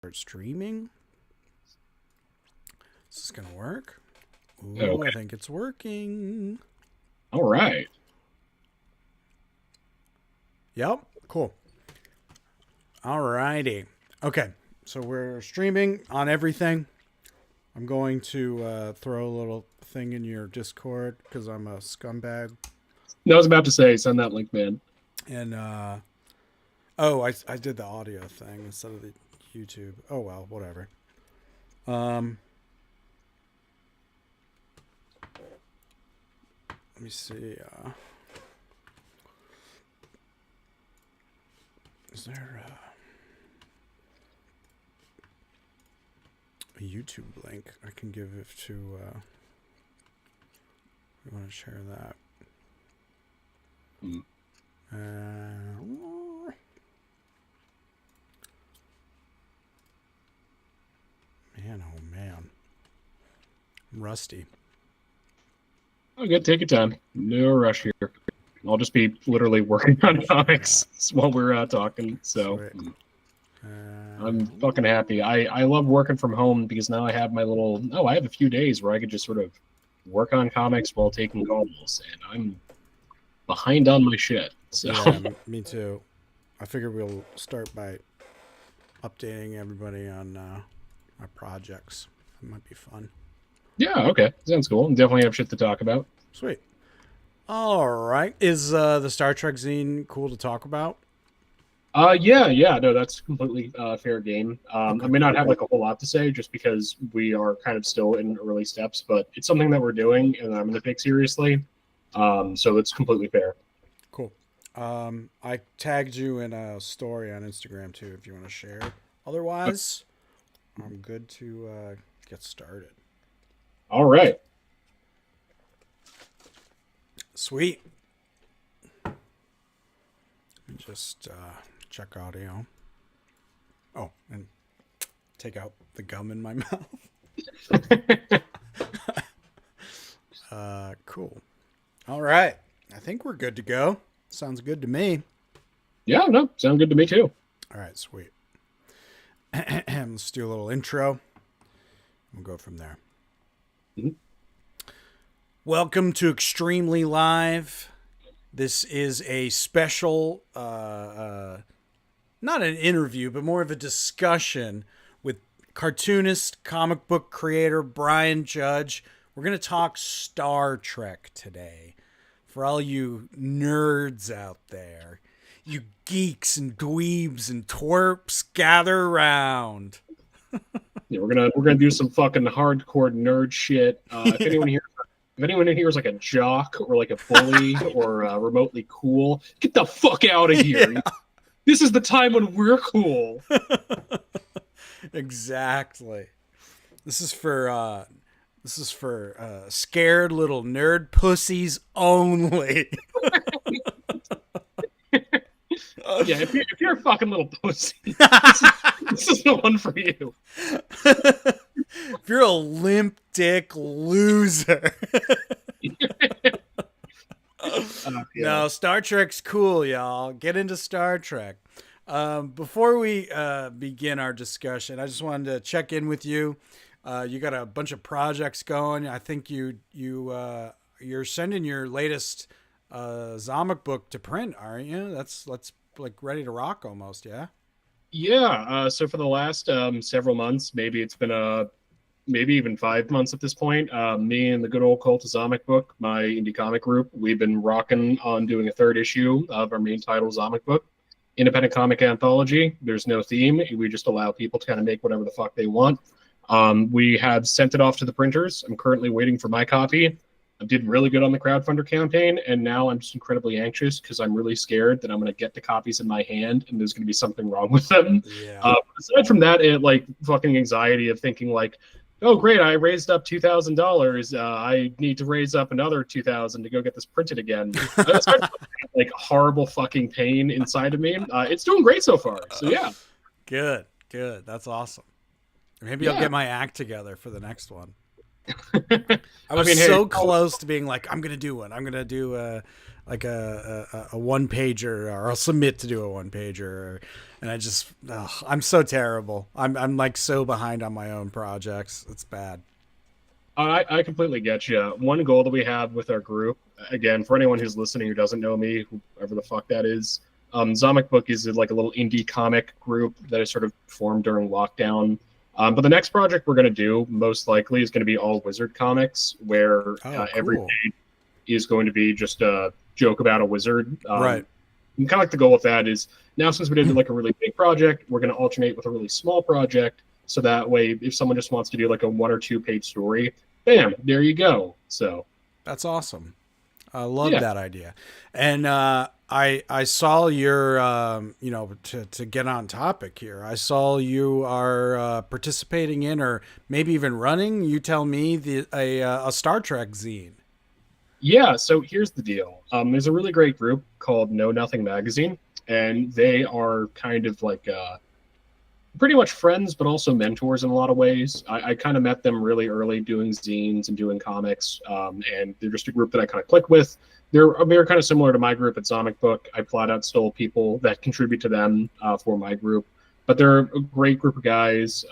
Start streaming. Is this gonna work? Ooh, Okay. I think it's working. All right. Yep, cool. Alrighty. Okay, so we're streaming on everything. I'm going to throw a little thing in your Discord because I'm a scumbag. No, I was about to say, send that link, man. And I did the audio thing instead of the YouTube. Oh well, whatever. Um, let me see. Is there a YouTube link I can give it to? We want to share that. Mm. Man, oh man, I'm rusty. Oh, good. Take your time. No rush here. I'll just be literally working on comics while we're talking. So Sweet. I'm fucking happy. I love working from home because now I have my little. Oh, I have a few days where I could just sort of work on comics while taking calls, and I'm behind on my shit. So Yeah, me too. I figure we'll start by updating everybody on our projects. It might be fun. yeah, okay, sounds cool. Definitely have shit to talk about. Sweet. All right. Is the Star Trek zine cool to talk about? Yeah, no, that's completely fair game. I Okay. may not have like a whole lot to say just because we are kind of still in early steps, but it's something that we're doing and I'm going to take seriously. So it's completely fair. Cool. I tagged you in a story on Instagram too if you want to share. Otherwise, I'm good to get started. All right. Sweet. Let me just check audio. Oh, and take out the gum in my mouth. Cool. All right. I think we're good to go. Sounds good to me. Yeah, no, sound good to me too. All right, sweet. Let's do a little intro. We'll go from there. Mhm. Welcome to Extremely Live. This is a special, not an interview, but more of a discussion with cartoonist, comic book creator Brian Judge. We're going to talk Star Trek today. For all you nerds out there, you geeks and dweebs and twerps, gather around. Yeah, we're gonna do some fucking hardcore nerd shit. If anyone in here is like a jock or like a bully or remotely cool, get the fuck out of here. Yeah. This is the time when we're cool. Exactly. This is for scared little nerd pussies only. Yeah, if you're a fucking little pussy, this is the one for you. If you're a limp dick loser. Yeah. No, Star Trek's cool, y'all. Get into Star Trek. Before we begin our discussion, I just wanted to check in with you. You got a bunch of projects going. I think you're sending your latest Zomic book to print, aren't you? That's like ready to rock almost, yeah. Yeah, so for the last several months, maybe it's been maybe even 5 months at this point. Me and the good old Cultizomic book, my indie comic group, we've been rocking on doing a third issue of our main title Zomic book, independent comic anthology. There's no theme. We just allow people to kind of make whatever the fuck they want. We have sent it off to the printers. I'm currently waiting for my copy. I did really good on the crowdfunder campaign, and now I'm just incredibly anxious because I'm really scared that I'm going to get the copies in my hand and there's going to be something wrong with them. Yeah. Aside from that, it like fucking anxiety of thinking like, oh great, I raised up $2,000. I need to raise up another 2,000 to go get this printed again. Aside from like horrible fucking pain inside of me, it's doing great so far. So yeah, Good. That's awesome. Maybe I'll yeah. get my act together for the next one. I I was mean, hey, so close to being like, I'm gonna do one. I'm gonna do like a one pager, or I'll submit to do a one pager. And I just, I'm so terrible. I'm like so behind on my own projects. It's bad. I completely get you. One goal that we have with our group, again, for anyone who's listening who doesn't know me, whoever the fuck that is, Zomic Book is like a little indie comic group that is sort of formed during lockdown. But the next project we're going to do, most likely, is going to be all wizard comics, where Oh, every cool. page is going to be just a joke about a wizard. Right. And kind of like the goal with that is now, since we did like a really big project, we're going to alternate with a really small project. So that way, if someone just wants to do like a 1 or 2 page story, bam, there you go. So That's awesome. I love yeah, that idea. And I saw your to get on topic here. I saw you are participating in, or maybe even running. You tell me, a Star Trek zine. yeah. So here's the deal. There's a really great group called Know Nothing Magazine, and they are kind of like pretty much friends, but also mentors in a lot of ways. I kind of met them really early doing zines and doing comics, and they're just a group that I kind of click with. They're kind of similar to my group at Sonic Book. I flat out stole people that contribute to them for my group, but they're a great group of guys,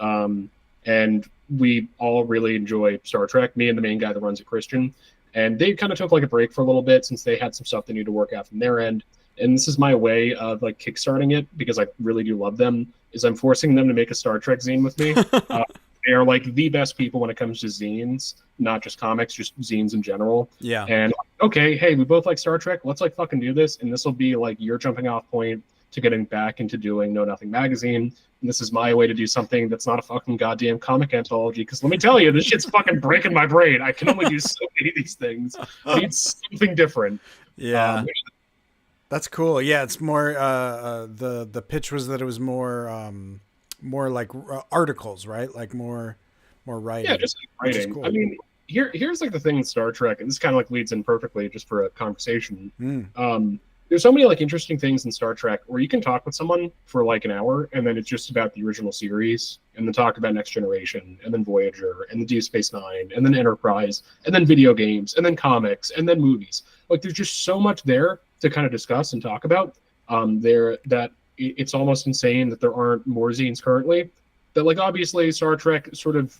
and we all really enjoy Star Trek. Me and the main guy that runs it, Christian, and they kind of took like a break for a little bit since they had some stuff they need to work out from their end. And this is my way of like kickstarting it because I really do love them. Is I'm forcing them to make a Star Trek zine with me. Uh, they are like the best people when it comes to zines, not just comics, just zines in general. Yeah, And okay, hey, we both like Star Trek. Let's like fucking do this, and this will be like your jumping off point to getting back into doing Know Nothing magazine. And this is my way to do something that's not a fucking goddamn comic anthology. Because let me tell you, this shit's fucking breaking my brain. I can only do so many of these things. I need something different. yeah. That's cool. Yeah, it's more. The pitch was that it was more like articles, right? Like more Yeah, writing, just like which is writing. I cool. mean, here's like the thing with Star Trek, and this kind of like leads in perfectly just for a conversation. Mm. There's so many like interesting things in Star Trek where you can talk with someone for like an hour, and then it's just about the original series, and then talk about Next Generation, and then Voyager, and then Deep Space Nine, and then Enterprise, and then video games, and then comics, and then movies. Like there's just so much there to kind of discuss and talk about. There that it's almost insane that there aren't more zines currently. That like obviously Star Trek sort of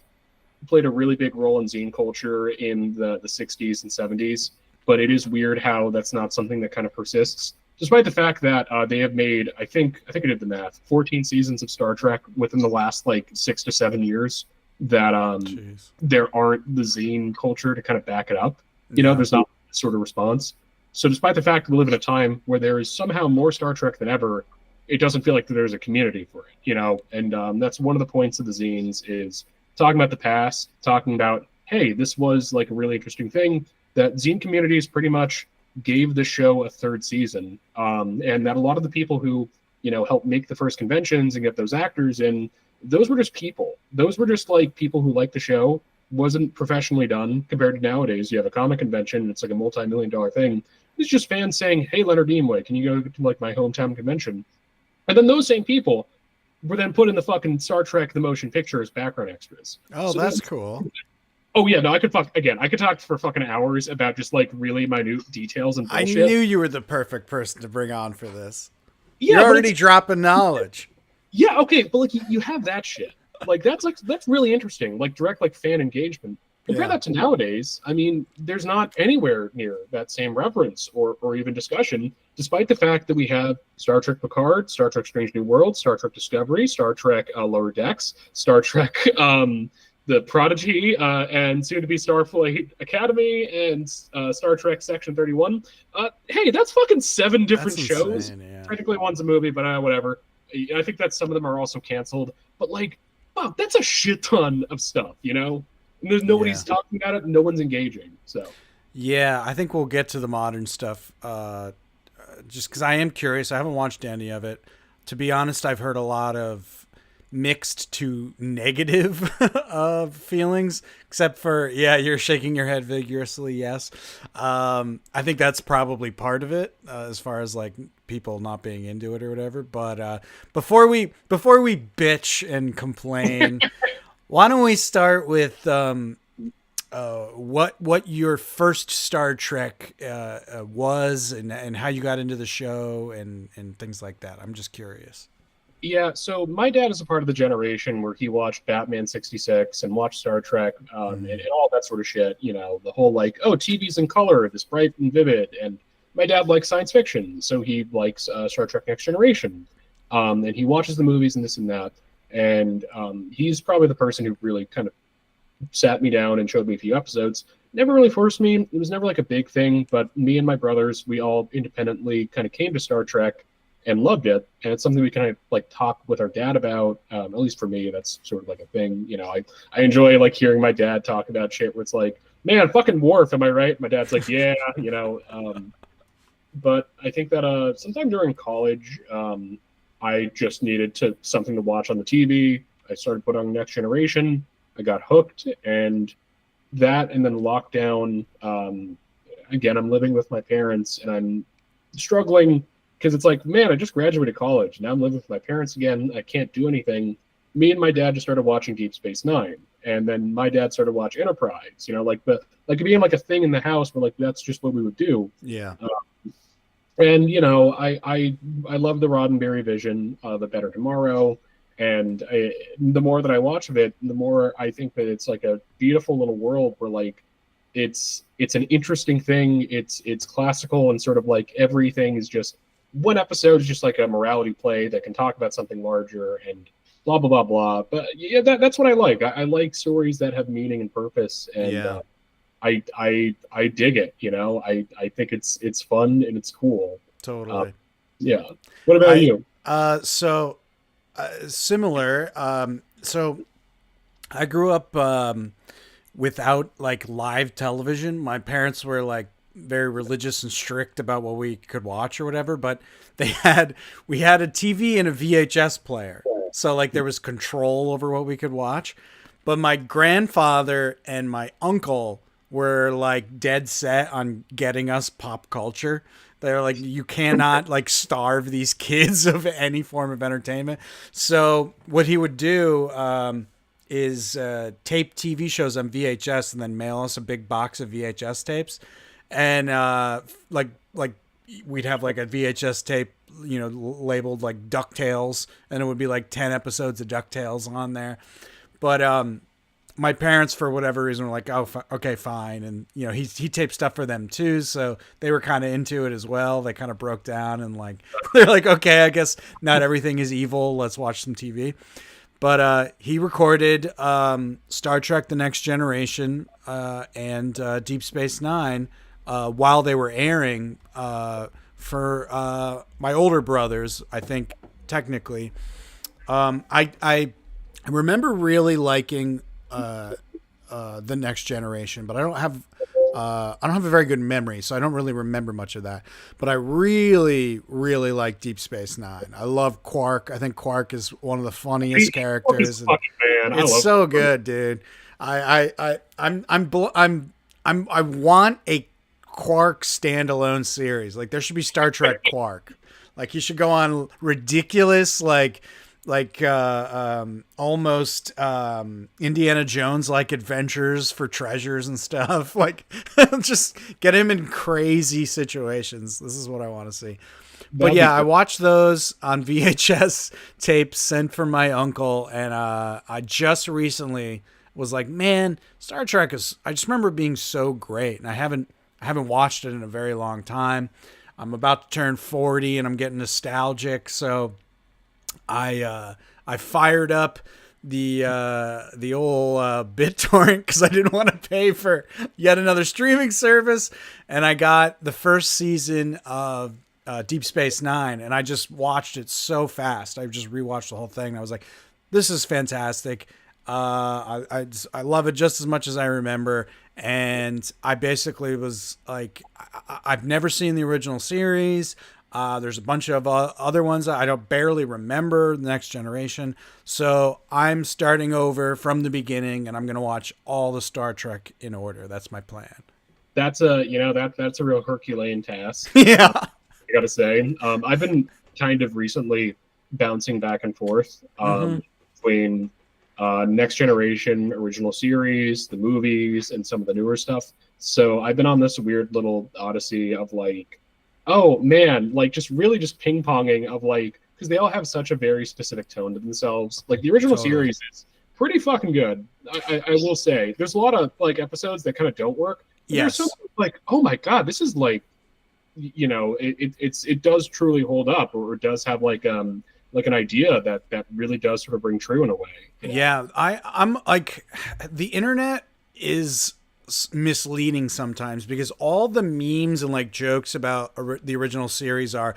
played a really big role in zine culture in the 60s and 70s, but it is weird how that's not something that kind of persists, despite the fact that they have made, I did the math, 14 seasons of Star Trek within the last like 6 to 7 years. That Jeez. there aren't the zine culture to kind of back it up. Yeah. There's not this sort of response. So, despite the fact that we live in a time where there is somehow more Star Trek than ever, it doesn't feel like there's a community for it. And that's one of the points of the zines is talking about the past, talking about, hey, this was like a really interesting thing that zine communities pretty much gave the show a third season, and that a lot of the people who helped make the first conventions and get those actors in, those were just people. Those were just like people who liked the show. Wasn't professionally done compared to nowadays. You have a comic convention, it's like a multi-million-dollar thing. It's just fans saying, "Hey, Leonard Nimoy, can you go to like my hometown convention?" And then those same people were then put in the fucking Star Trek the motion picture as background extras. Oh, So that's cool. oh yeah, no, I could talk for fucking hours about just like really minute details and I bullshit. knew you were the perfect person to bring on for this. You're Yeah, but already dropping knowledge. yeah, okay, but like you have that shit. That's really interesting. Like direct like fan engagement. Compare Yeah. that to nowadays. I mean, there's not anywhere near that same reference or even discussion, despite the fact that we have Star Trek Picard, Star Trek Strange New World, Star Trek Discovery, Star Trek Lower Decks, Star Trek the Prodigy, and soon to be Starfleet Academy, and Star Trek Section 31. Hey, that's fucking 7 different That's shows. insane. Yeah. Technically, one's a movie, but whatever. I think that some of them are also canceled. But like, wow, that's a shit ton of stuff. And there's nobody's Yeah. talking about it. No one's engaging. So Yeah, I think we'll get to the modern stuff. Just because I am curious, I haven't watched any of it. To be honest, I've heard a lot of mixed to negative feelings, except for, yeah, you're shaking your head vigorously. Yes. I think that's probably part of it, as far as like people not being into it or whatever. But before we bitch and complain, why don't we start with what your first Star Trek was, and how you got into the show, and things like that. I'm just curious. Yeah, so my dad is a part of the generation where he watched Batman 66 and watched Star Trek, and all that sort of shit. You know, the whole like, oh, TV's in color, this bright and vivid. And my dad likes science fiction, so he likes Star Trek Next Generation. And he watches the movies and this and that. And he's probably the person who really kind of sat me down and showed me a few episodes. Never really forced me. It was never like a big thing, but me and my brothers, we all independently kind of came to Star Trek and loved it. And it's something we kind of like talk with our dad about. At least for me, that's sort of like a thing. You know, I enjoy like hearing my dad talk about shit where it's like, man, fucking Worf, am I right? My dad's like, yeah, you know. But I think that sometime during college, I just needed something to watch on the TV. I started putting on Next Generation. I got hooked, and that, and then lockdown. Again, I'm living with my parents, and I'm struggling because it's like, man, I just graduated college. Now I'm living with my parents again. I can't do anything. Me and my dad just started watching Deep Space Nine, and then my dad started watching Enterprise. You know, like it being like a thing in the house where like that's just what we would do. Yeah. And you know, I love the Roddenberry vision, the Better Tomorrow, and the more that I watch of it, the more I think that it's like a beautiful little world where like it's an interesting thing. It's classical, and sort of like everything is just one episode is just like a morality play that can talk about something larger and blah blah blah blah. But yeah, that's what I like. I like stories that have meaning and purpose, and Yeah. I dig it. You know, I think it's fun and it's cool. Totally. Yeah. What about I you? so similar. So I grew up without like live television. My parents were like very religious and strict about what we could watch or whatever, but we had a TV and a VHS player. So like there was control over what we could watch. But my grandfather and my uncle were like dead set on getting us pop culture. They're like, you cannot like starve these kids of any form of entertainment. So what he would do is tape TV shows on VHS and then mail us a big box of VHS tapes, and like we'd have like a VHS tape, you know, labeled like DuckTales, and it would be like 10 episodes of DuckTales on there. But my parents, for whatever reason, were like, "Oh, okay, fine," and you know, he taped stuff for them too, so they were kind of into it as well. They kind of broke down and like they're like, "Okay, I guess not everything is evil. Let's watch some TV." But he recorded Star Trek: The Next Generation and Deep Space Nine while they were airing for my older brothers. I think technically, I remember really liking The Next Generation, but I don't have a very good memory, so I don't really remember much of that. But I really, really like Deep Space Nine. I love Quark. I think Quark is one of the funniest characters. And Man. it's so good, dude. I want a Quark standalone series. Like there should be Star Trek Quark. Like he should go on ridiculous almost Indiana Jones like adventures for treasures and stuff. Like just get him in crazy situations. This is what I want to see. But yeah, I watched those on VHS tapes sent from my uncle, and I just recently was like, man, Star Trek is. I just remember it being so great, and I haven't watched it in a very long time. I'm about to turn 40, and I'm getting nostalgic, so I fired up the old BitTorrent because I didn't want to pay for yet another streaming service, and I got the first season of Deep Space Nine, and I just watched it so fast. I just rewatched the whole thing, and I was like, "This is fantastic." I love it just as much as I remember, and I basically was like, I've never seen the original series. There's a bunch of other ones that I don't barely remember, the Next Generation. So I'm starting over from the beginning, and I'm going to watch all the Star Trek in order. That's my plan. That's that's a real Herculean task. Yeah. I gotta say, I've been kind of recently bouncing back and forth between Next Generation original series, the movies, and some of the newer stuff. So I've been on this weird little odyssey of like, oh man, like just really just ping ponging of like, because they all have such a very specific tone to themselves. Like the original Totally. series is pretty fucking good. I will say there's a lot of like episodes that kind of don't work, but there's some Yes. like, oh my god, this is like, it does truly hold up, or it does have like an idea that really does sort of bring true in a way. Yeah, I'm like the internet is misleading sometimes because all the memes and like jokes about the original series are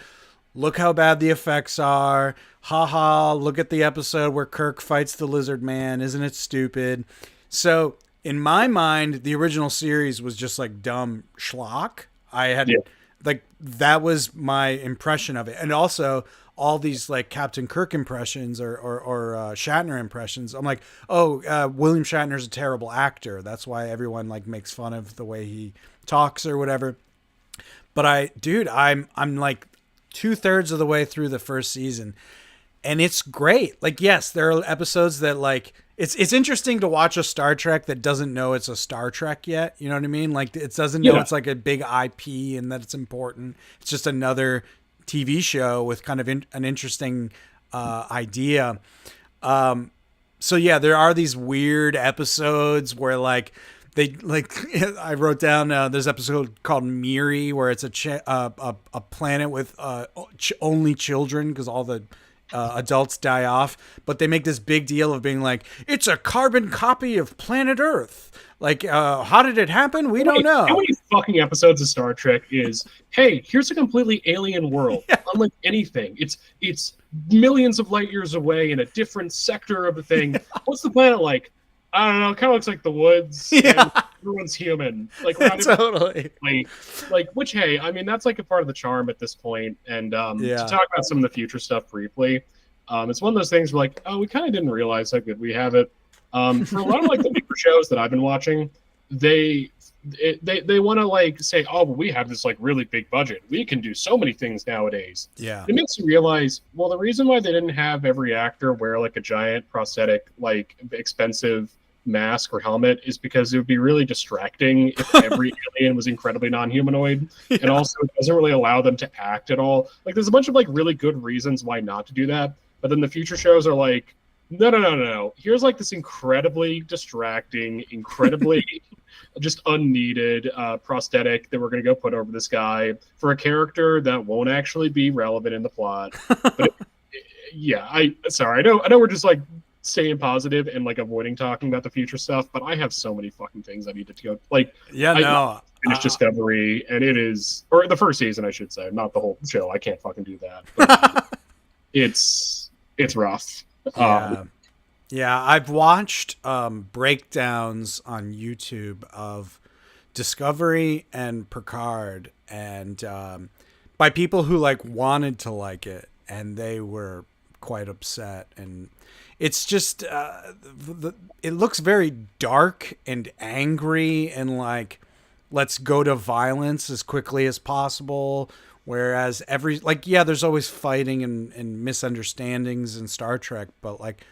look how bad the effects are. Haha, look at the episode where Kirk fights the lizard man. Isn't it stupid? So, in my mind, the original series was just like dumb schlock. I had Yeah. like that was my impression of it. And also all these like Captain Kirk impressions or Shatner impressions. I'm like, oh, William Shatner's a terrible actor. That's why everyone like makes fun of the way he talks or whatever. But I'm like 2/3 of the way through the first season, and it's great. Like, yes, there are episodes that like it's interesting to watch a Star Trek that doesn't know it's a Star Trek yet. You know what I mean? Like, it doesn't know Yeah. it's like a big IP and that it's important. It's just another TV show with kind of an interesting idea. So yeah, there are these weird episodes where like they like I wrote down there's an episode called Miri where it's a planet with only children because all the adults die off, but they make this big deal of being like it's a carbon copy of planet Earth. Like, how did it happen? We don't How know. many fucking episodes of Star Trek is, hey, here's a completely alien world, Yeah. unlike anything. It's millions of light years away in a different sector of the thing. What's the planet like? I don't know. It kind of looks like the woods, Yeah, and everyone's human. Like, we're not even totally. like which, hey, I mean, that's like a part of the charm at this point. And to Yeah, talk about some of the future stuff briefly, it's one of those things where like, oh, we kind of didn't realize how good we have it. For a lot of like the bigger shows that I've been watching, they they want to like say, oh, well, we have this like really big budget. We can do so many things nowadays. yeah, It makes you realize, well, the reason why they didn't have every actor wear like a giant prosthetic, like expensive mask or helmet is because it would be really distracting if every alien was incredibly non-humanoid, and yeah. also it doesn't really allow them to act at all. Like there's a bunch of like really good reasons why not to do that, but then the future shows are like, no. Here's like this incredibly distracting, incredibly just unneeded prosthetic that we're going to go put over this guy for a character that won't actually be relevant in the plot. But yeah, I know we're just like staying positive and like avoiding talking about the future stuff, but I have so many fucking things I needed to go like. Yeah, I no. finished Discovery, and it is, or the first season, I should say, not the whole show. I can't fucking do that. But, it's rough. Yeah. Yeah, I've watched breakdowns on YouTube of Discovery and Picard, and by people who like wanted to like it, and they were quite upset. And it's just it looks very dark and angry, and like let's go to violence as quickly as possible. Whereas yeah, there's always fighting and misunderstandings in Star Trek, but like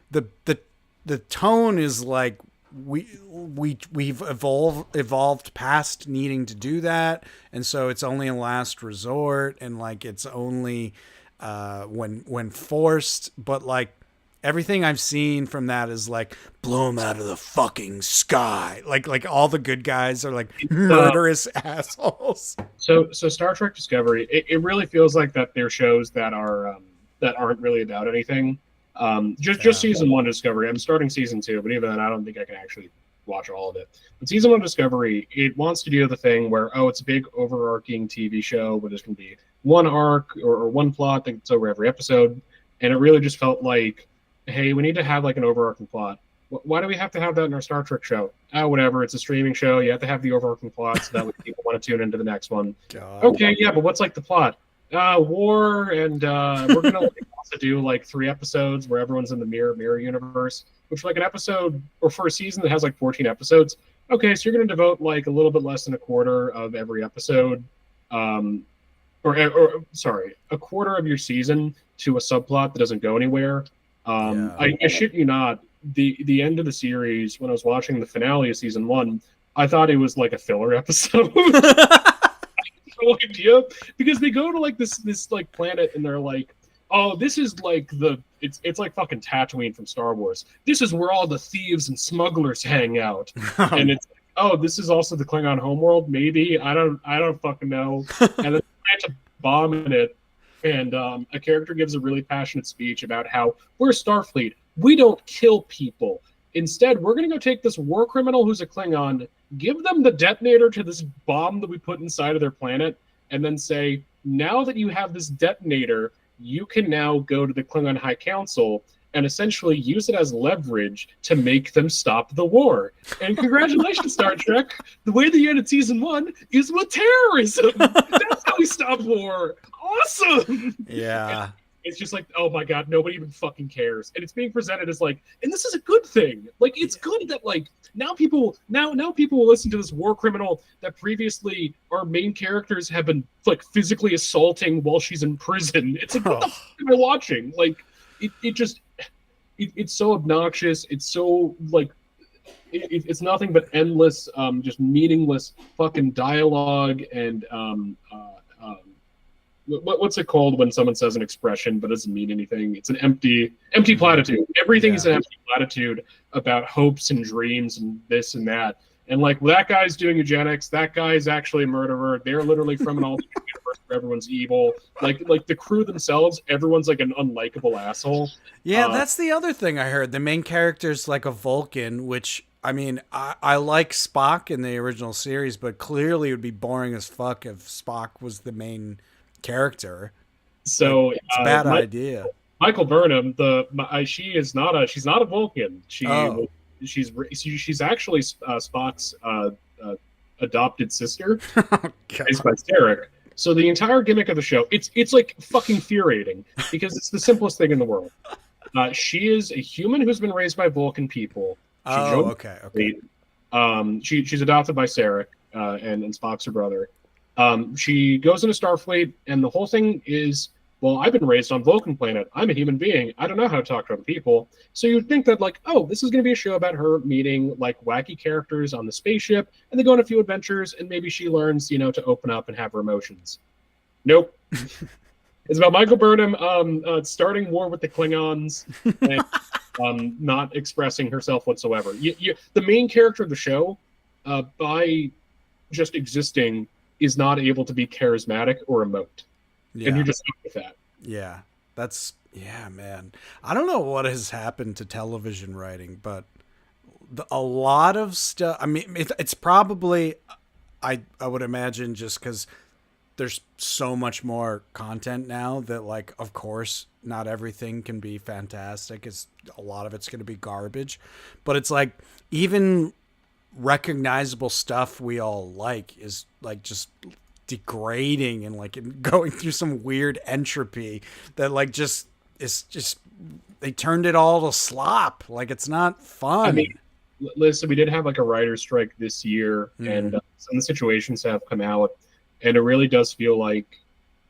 the the the tone is like we've evolved past needing to do that, and so it's only a last resort, and like it's only when forced. But like everything I've seen from that is like blow them out of the fucking sky. Like all the good guys are like Uh, murderous assholes. so Star Trek Discovery, it really feels like that they're shows that aren't really about anything. Just Yeah. season one Discovery. I'm starting season two, but even then, I don't think I can actually watch all of it. But season one Discovery, it wants to do the thing where, oh, it's a big overarching TV show where there's going to be one arc or one plot that's over every episode, and it really just felt like, hey, we need to have like an overarching plot. Why do we have to have that in our Star Trek show? Oh, whatever. It's a streaming show. You have to have the overarching plot so that way people want to tune into the next one. God. Okay, yeah, but what's like the plot? War, and we're gonna like, also do like 3 episodes where everyone's in the mirror universe, which like an episode or for a season that has like 14 episodes. Okay, so you're gonna devote like a little bit less than a quarter of every episode, um, or sorry, a quarter of your season to a subplot that doesn't go anywhere. Yeah. I shit you not. the end of the series, when I was watching the finale of season one, I thought it was like a filler episode. No idea, because they go to like this like planet and they're like, oh, this is like it's like fucking Tatooine from Star Wars. This is where all the thieves and smugglers hang out, and it's like, oh, this is also the Klingon homeworld. Maybe I don't fucking know. And then they plant a bomb in it, and a character gives a really passionate speech about how we're Starfleet. We don't kill people. Instead, we're going to go take this war criminal who's a Klingon, give them the detonator to this bomb that we put inside of their planet, and then say, now that you have this detonator, you can now go to the Klingon High Council and essentially use it as leverage to make them stop the war. And congratulations, Star Trek. The way that you ended season one is with terrorism. That's how we stop war. Awesome. Yeah. And it's just like, oh my god, nobody even fucking cares. And it's being presented as like, and this is a good thing. Like, it's good that like now people will listen to this war criminal that previously our main characters have been like physically assaulting while she's in prison. It's like, what the fuck am I watching? Like, it's so obnoxious. It's so like it's nothing but endless, just meaningless fucking dialogue and what's it called when someone says an expression but doesn't mean anything? It's an empty platitude. Everything is an empty platitude about hopes and dreams and this and that. And like, well, that guy's doing eugenics. That guy's actually a murderer. They're literally from an alternate universe where everyone's evil. Like the crew themselves, everyone's like an unlikable asshole. Yeah, that's the other thing I heard. The main character's like a Vulcan, which I mean, I like Spock in the original series, but clearly it would be boring as fuck if Spock was the main character. So like, it's a bad idea. Michael Burnham, she's not a Vulcan. She's actually Spock's adopted sister, raised by Sarek. So the entire gimmick of the show, it's like fucking infuriating because it's the simplest thing in the world. She is a human who's been raised by Vulcan people. Okay. She's adopted by Sarek, and Spock's her brother. She goes into Starfleet, and the whole thing is, well, I've been raised on Vulcan planet. I'm a human being. I don't know how to talk to other people. So you'd think that, like, oh, this is going to be a show about her meeting, like, wacky characters on the spaceship, and they go on a few adventures, and maybe she learns, to open up and have her emotions. Nope. It's about Michael Burnham starting war with the Klingons and not expressing herself whatsoever. The main character of the show, by just existing, is not able to be charismatic or emote. Yeah. And you're just stuck with that. Yeah. Man. I don't know what has happened to television writing, but a lot of stuff, I mean, it's probably, I would imagine, just because there's so much more content now that, like, of course, not everything can be fantastic. A lot of it's going to be garbage. But it's like, even recognizable stuff we all like is, like, just degrading and, like, going through some weird entropy that, like, they turned it all to slop. Like, it's not fun. I mean, listen, we did have, like, a writer's strike this year, and some of the situations have come out. And it really does feel like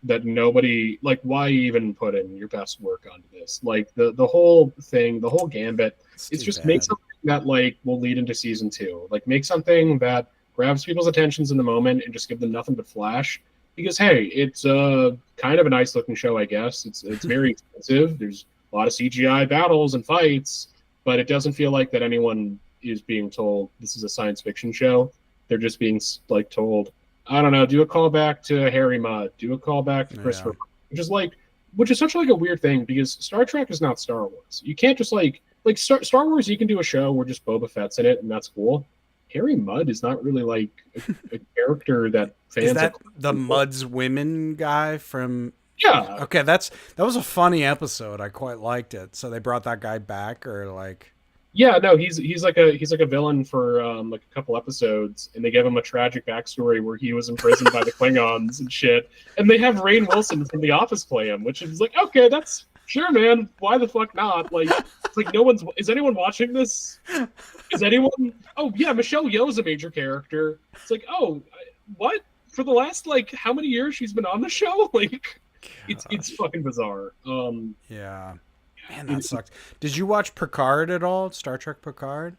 that nobody, like, why even put in your best work onto this? Like, the whole thing, the whole gambit, it's just make something that, like, will lead into season 2. Like, make something that grabs people's attentions in the moment and just give them nothing but flash. Because, hey, it's kind of a nice-looking show, I guess. It's very expensive. There's a lot of CGI battles and fights, but it doesn't feel like that anyone is being told this is a science fiction show. They're just being, like, told, I don't know, do a callback to Harry Mudd, do a callback to Christopher, which is such like a weird thing because Star Trek is not Star Wars. You can't just like Star Wars. You can do a show where just Boba Fett's in it and that's cool. Harry Mudd is not really like a character that fans. Is that the Mudd's Women guy from? Yeah. Okay, that was a funny episode. I quite liked it. So they brought that guy back, or like. Yeah, no, he's like a villain for like a couple episodes, and they give him a tragic backstory where he was imprisoned by the Klingons and shit. And they have Rainn Wilson from The Office play him, which is like, okay, that's sure, man. Why the fuck not? Like, it's like is anyone watching this? Is anyone? Oh yeah, Michelle Yeoh's a major character. It's like, oh, what? For the last like how many years she's been on the show? Like, it's fucking bizarre. Yeah. Man, that sucks. Did you watch Picard at all? Star Trek Picard?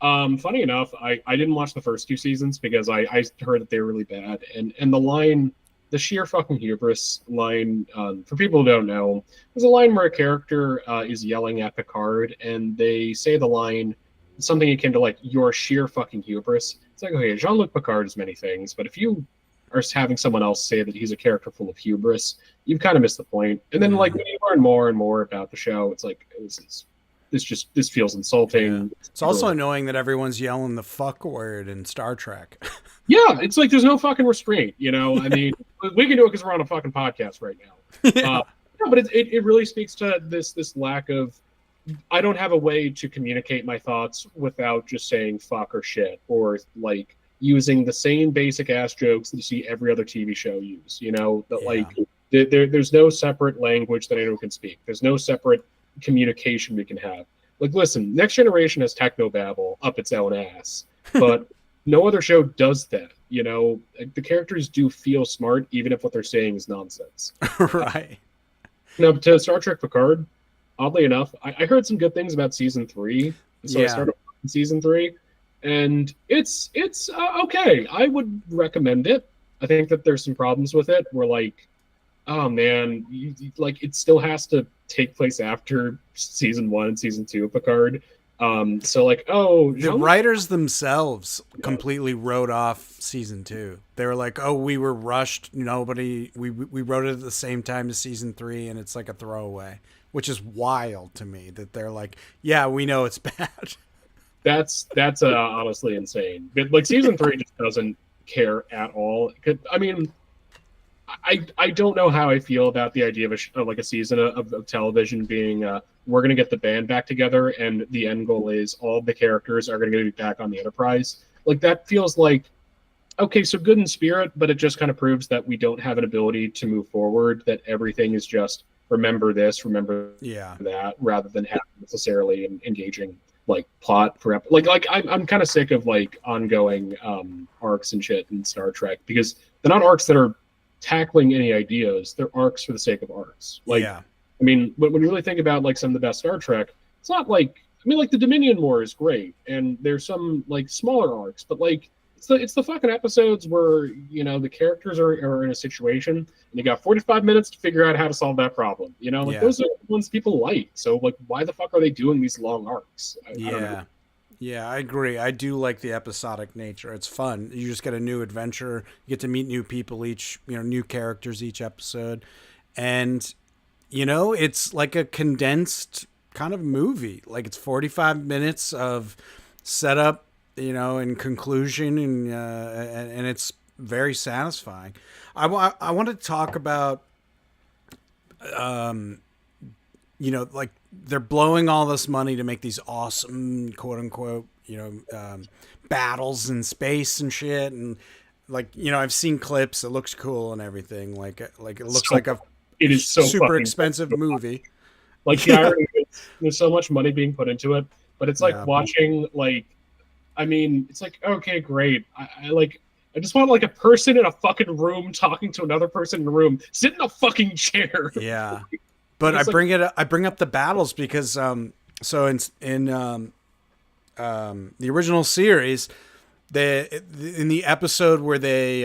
Funny enough, I didn't watch the first two seasons because I heard that they were really bad, and the line, the sheer fucking hubris line, for people who don't know, there's a line where a character is yelling at Picard, and they say the line something akin to like "your sheer fucking hubris." It's like, okay, Jean-Luc Picard is many things, but if you are having someone else say that he's a character full of hubris, you've kind of missed the point. And then like when you learn more and more about the show, it's like this feels Yeah. insulting. It's also annoying that everyone's yelling the fuck word in Star Trek. Yeah, it's like there's no fucking restraint, you know. I mean, we can do it because we're on a fucking podcast right now. Yeah. No, but it really speaks to this lack of. I don't have a way to communicate my thoughts without just saying fuck or shit or like using the same basic ass jokes that you see every other TV show use. You know that Yeah. like there's no separate language that anyone can speak. There's no separate communication we can have. Like, listen, Next Generation has technobabble up its own ass, but no other show does that. You know, like, the characters do feel smart, even if what they're saying is nonsense. Right. Now, to Star Trek Picard, oddly enough, I heard some good things about season 3, so I Yeah. started watching season 3, and it's okay. I would recommend it. I think that there's some problems with it. Where like, oh man, like it still has to take place after season 1 and season 2 of Picard. So like, oh, The writers themselves completely wrote off season 2. They were like, "Oh, we were rushed. Nobody. We wrote it at the same time as season 3, and it's like a throwaway." Which is wild to me that they're like, "Yeah, we know it's bad." that's honestly insane. But like season 3 just doesn't care at all. I mean, I don't know how I feel about the idea of like a season of television being we're going to get the band back together and the end goal is all the characters are going to be back on the Enterprise. Like that feels like okay, so good in spirit, but it just kind of proves that we don't have an ability to move forward, that everything is just remember this, remember Yeah. that, rather than having necessarily an engaging like plot for like I'm kind of sick of like ongoing arcs and shit in Star Trek because they're not arcs that are tackling any ideas, they're arcs for the sake of arcs. Like Yeah. I mean, when you really think about like some of the best Star Trek, it's not like I mean like the Dominion War is great and there's some like smaller arcs, but like it's the fucking episodes where you know the characters are in a situation and you got 45 minutes to figure out how to solve that problem. You know, like Yeah. those are the ones people like. So like, why the fuck are they doing these long arcs? I don't know. Yeah. Yeah, I agree. I do like the episodic nature. It's fun. You just get a new adventure. You get to meet new people each, new characters each episode. And, it's like a condensed kind of movie. Like it's 45 minutes of setup, and conclusion, and it's very satisfying. I want to talk about, like they're blowing all this money to make these awesome quote unquote battles in space and shit, and like I've seen clips. It looks cool and everything. Like it looks like a it is so super fucking expensive movie. Like the irony is there's so much money being put into it, but it's like Yeah. watching like I mean, it's like okay, great. I just want like a person in a fucking room talking to another person in a room. Sit in a fucking chair. Yeah, but I It's like- bring up the battles because so in the original series, in the episode where they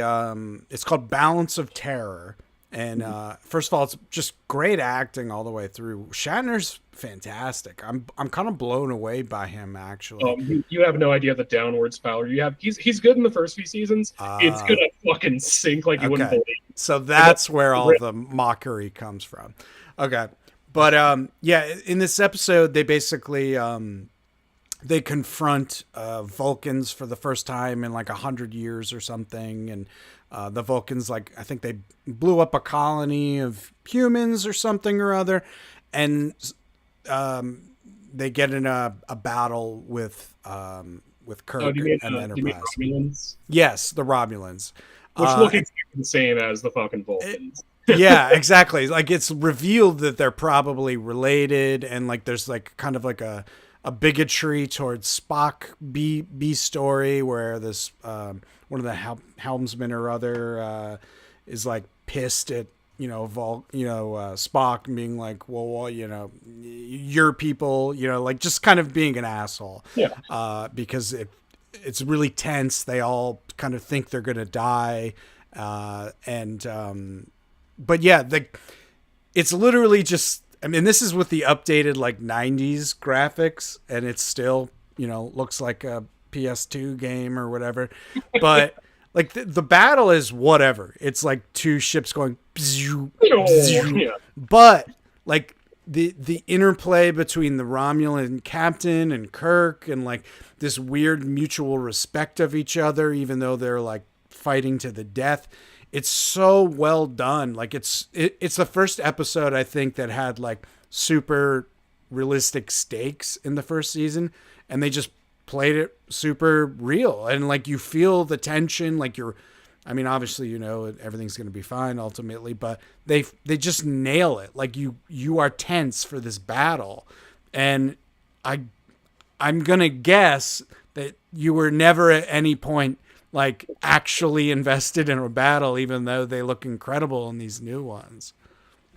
it's called Balance of Terror, and first of all, it's just great acting all the way through. Shatner's fantastic. I'm kind of blown away by him actually. You have no idea the downward spiral you have. He's good in the first few seasons. It's gonna fucking sink like you wouldn't Okay. believe. So that's where all the mockery comes from. Okay. But yeah, in this episode they basically they confront Vulcans for the first time in like 100 years or something, and the Vulcans, like I think they blew up a colony of humans or something or other, and they get in a battle with Kirk Oh, do you mean, and the do you mean Enterprise. Romulans? Yes, the Romulans. Which look exactly the same as the fucking Vulcans. Yeah, exactly. Like it's revealed that they're probably related, and like there's like kind of like a bigotry towards Spock B story where this one of the helmsmen or other is like pissed at Spock being like, well, your people, like just kind of being an asshole, Yeah. because it's really tense. They all kind of think they're gonna die, and but yeah, it's literally just. I mean, this is with the updated like '90s graphics, and it's still looks like a PS2 game or whatever, but. Like the battle is whatever. It's like two ships going, bzz, Oh, bzz. yeah. But like the interplay between the Romulan captain and Kirk, and like this weird mutual respect of each other, even though they're like fighting to the death. It's so well done. Like it's the first episode I think that had like super realistic stakes in the first season, and they just played it super real, and like you feel the tension, like I mean, obviously everything's going to be fine ultimately, but they just nail it. Like you are tense for this battle, and I'm going to guess that you were never at any point like actually invested in a battle, even though they look incredible in these new ones.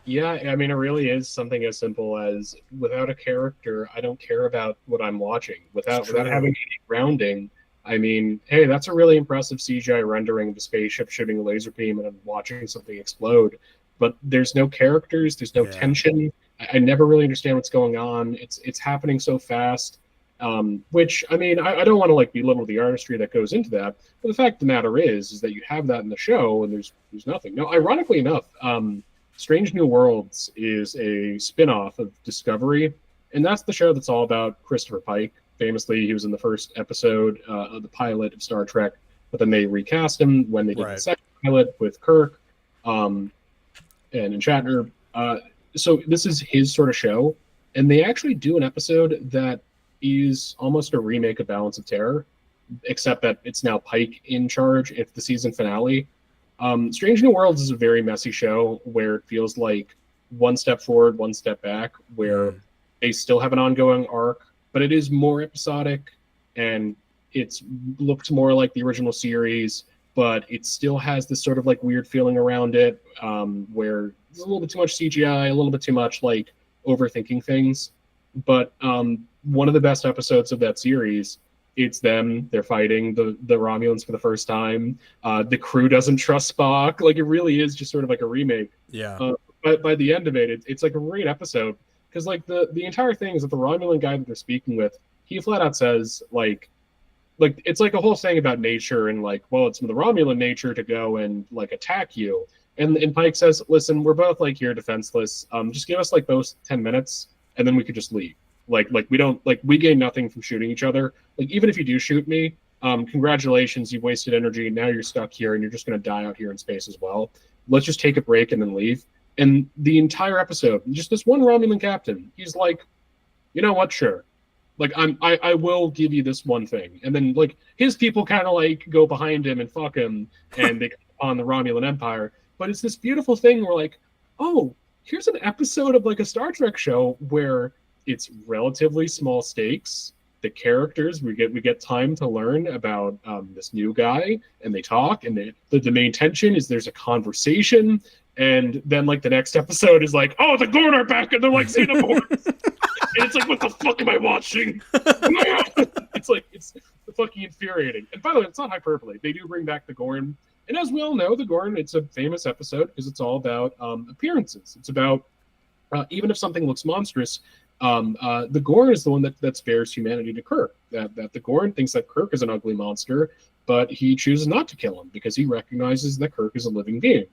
Yeah, I mean, it really is something as simple as without a character, I don't care about what I'm watching. It's Without having true. any grounding, I mean, hey, that's a really impressive CGI rendering of a spaceship shooting a laser beam and I'm watching something explode. But there's no characters, there's no Yeah. tension. I never really understand what's going on. It's happening so fast. Which I mean, I don't want to like belittle the artistry that goes into that, but the fact of the matter is that you have that in the show and there's nothing. No, ironically enough, Strange New Worlds is a spin-off of Discovery, and that's the show that's all about Christopher Pike. Famously, he was in the first episode of the pilot of Star Trek, but then they recast him when they did the Right. second pilot with Kirk um, and Shatner. So this is his sort of show, and they actually do an episode that is almost a remake of Balance of Terror, except that it's now Pike in charge. It's the season finale. Strange New Worlds is a very messy show where it feels like one step forward, one step back, where Mm. they still have an ongoing arc, but it is more episodic and it's looked more like the original series, but it still has this sort of like weird feeling around it, where there's a little bit too much CGI, a little bit too much like overthinking things. But one of the best episodes of that series, it's them. They're fighting the Romulans for the first time. The crew doesn't trust Spock. Like it really is just sort of like a remake. Yeah. But by the end of it, it's like a great episode because like the entire thing is that the Romulan guy that they're speaking with, he flat out says like it's like a whole thing about nature and like, well, it's the Romulan nature to go and like attack you. And Pike says, listen, we're both like here defenseless. Just give us like those 10 minutes and then we could just leave. Like we don't like we gain nothing from shooting each other. Like even if you do shoot me, congratulations, you've wasted energy. Now you're stuck here and you're just gonna die out here in space as well. Let's just take a break and then leave. And the entire episode, just this one Romulan captain, he's like, you know what, sure. Like I will give you this one thing. And then like his people kind of like go behind him and fuck him and they on the Romulan Empire. But it's this beautiful thing where like, oh, here's an episode of like a Star Trek show where it's relatively small stakes. The characters we get time to learn about this new guy, and they talk, and the main tension is there's a conversation, and then like the next episode is like, oh, the Gorn are back, and they're like xenomorphs, and it's like, what the fuck am I watching? It's like it's fucking infuriating. And by the way, it's not hyperbole. They do bring back the Gorn, and as we all know, the Gorn, it's a famous episode because it's all about appearances. It's about even if something looks monstrous, the Gorn is the one that spares humanity to Kirk. That the Gorn thinks that Kirk is an ugly monster, but he chooses not to kill him because he recognizes that Kirk is a living being.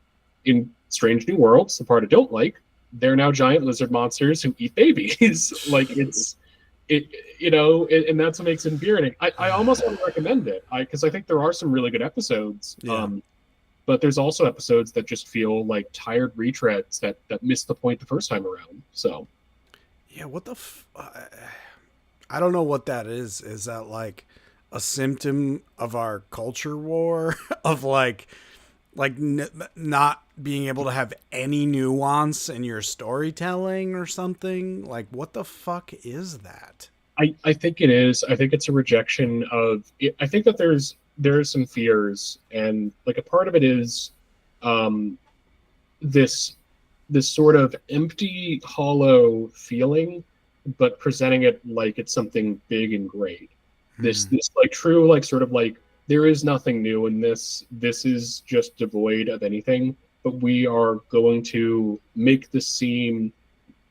In Strange New Worlds, the part I don't like, they're now giant lizard monsters who eat babies. Like and that's what makes it infuriating. I almost want to recommend it because I think there are some really good episodes. Yeah. But there's also episodes that just feel like tired retreads that missed the point the first time around. So Yeah, what the I don't know what that is. Is that like a symptom of our culture war of not being able to have any nuance in your storytelling or something? Like what the fuck is that? I think it is. I think it's a rejection of it. I think that there's some fears, and like a part of it is this this sort of empty, hollow feeling, but presenting it like it's something big and great. This like true like sort of like there is nothing new in this. This is just devoid of anything. But we are going to make this seem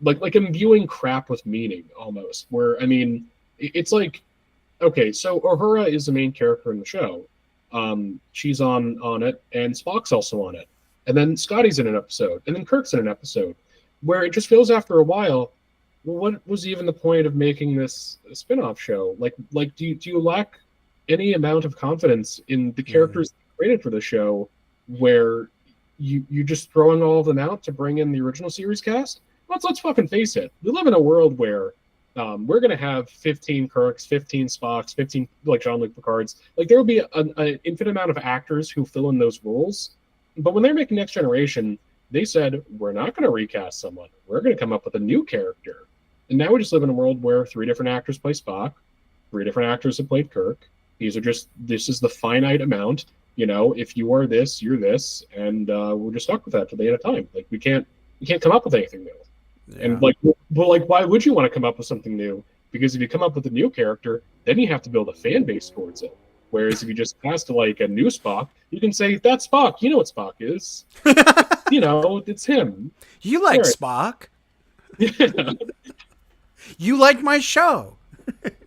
like imbuing crap with meaning almost. Where I mean, it's like okay, so Uhura is the main character in the show. She's on it, and Spock's also on it, and then Scotty's in an episode, and then Kirk's in an episode, where it just feels after a while. Well, what was even the point of making this a spin-off show? Like do you lack any amount of confidence in the characters created for the show, where you just throwing all of them out to bring in the original series cast? Let's fucking face it. We live in a world where we're going to have 15 Kirks, 15 Spocks, 15 like Jean-Luc Picards. Like there will be an infinite amount of actors who fill in those roles. But when they're making Next Generation, they said, we're not going to recast someone. We're going to come up with a new character. And now we just live in a world where 3 different actors play Spock, 3 different actors have played Kirk. This is the finite amount. You know, if you are this, you're this, and we're just stuck with that till the end of time. Like we can't come up with anything new. Yeah. And like, well, like, why would you want to come up with something new? Because if you come up with a new character, then you have to build a fan base towards it. Whereas if you just cast like a new Spock, you can say that's Spock. You know what Spock is. You know, it's him. You like Spock. Yeah. You like my show.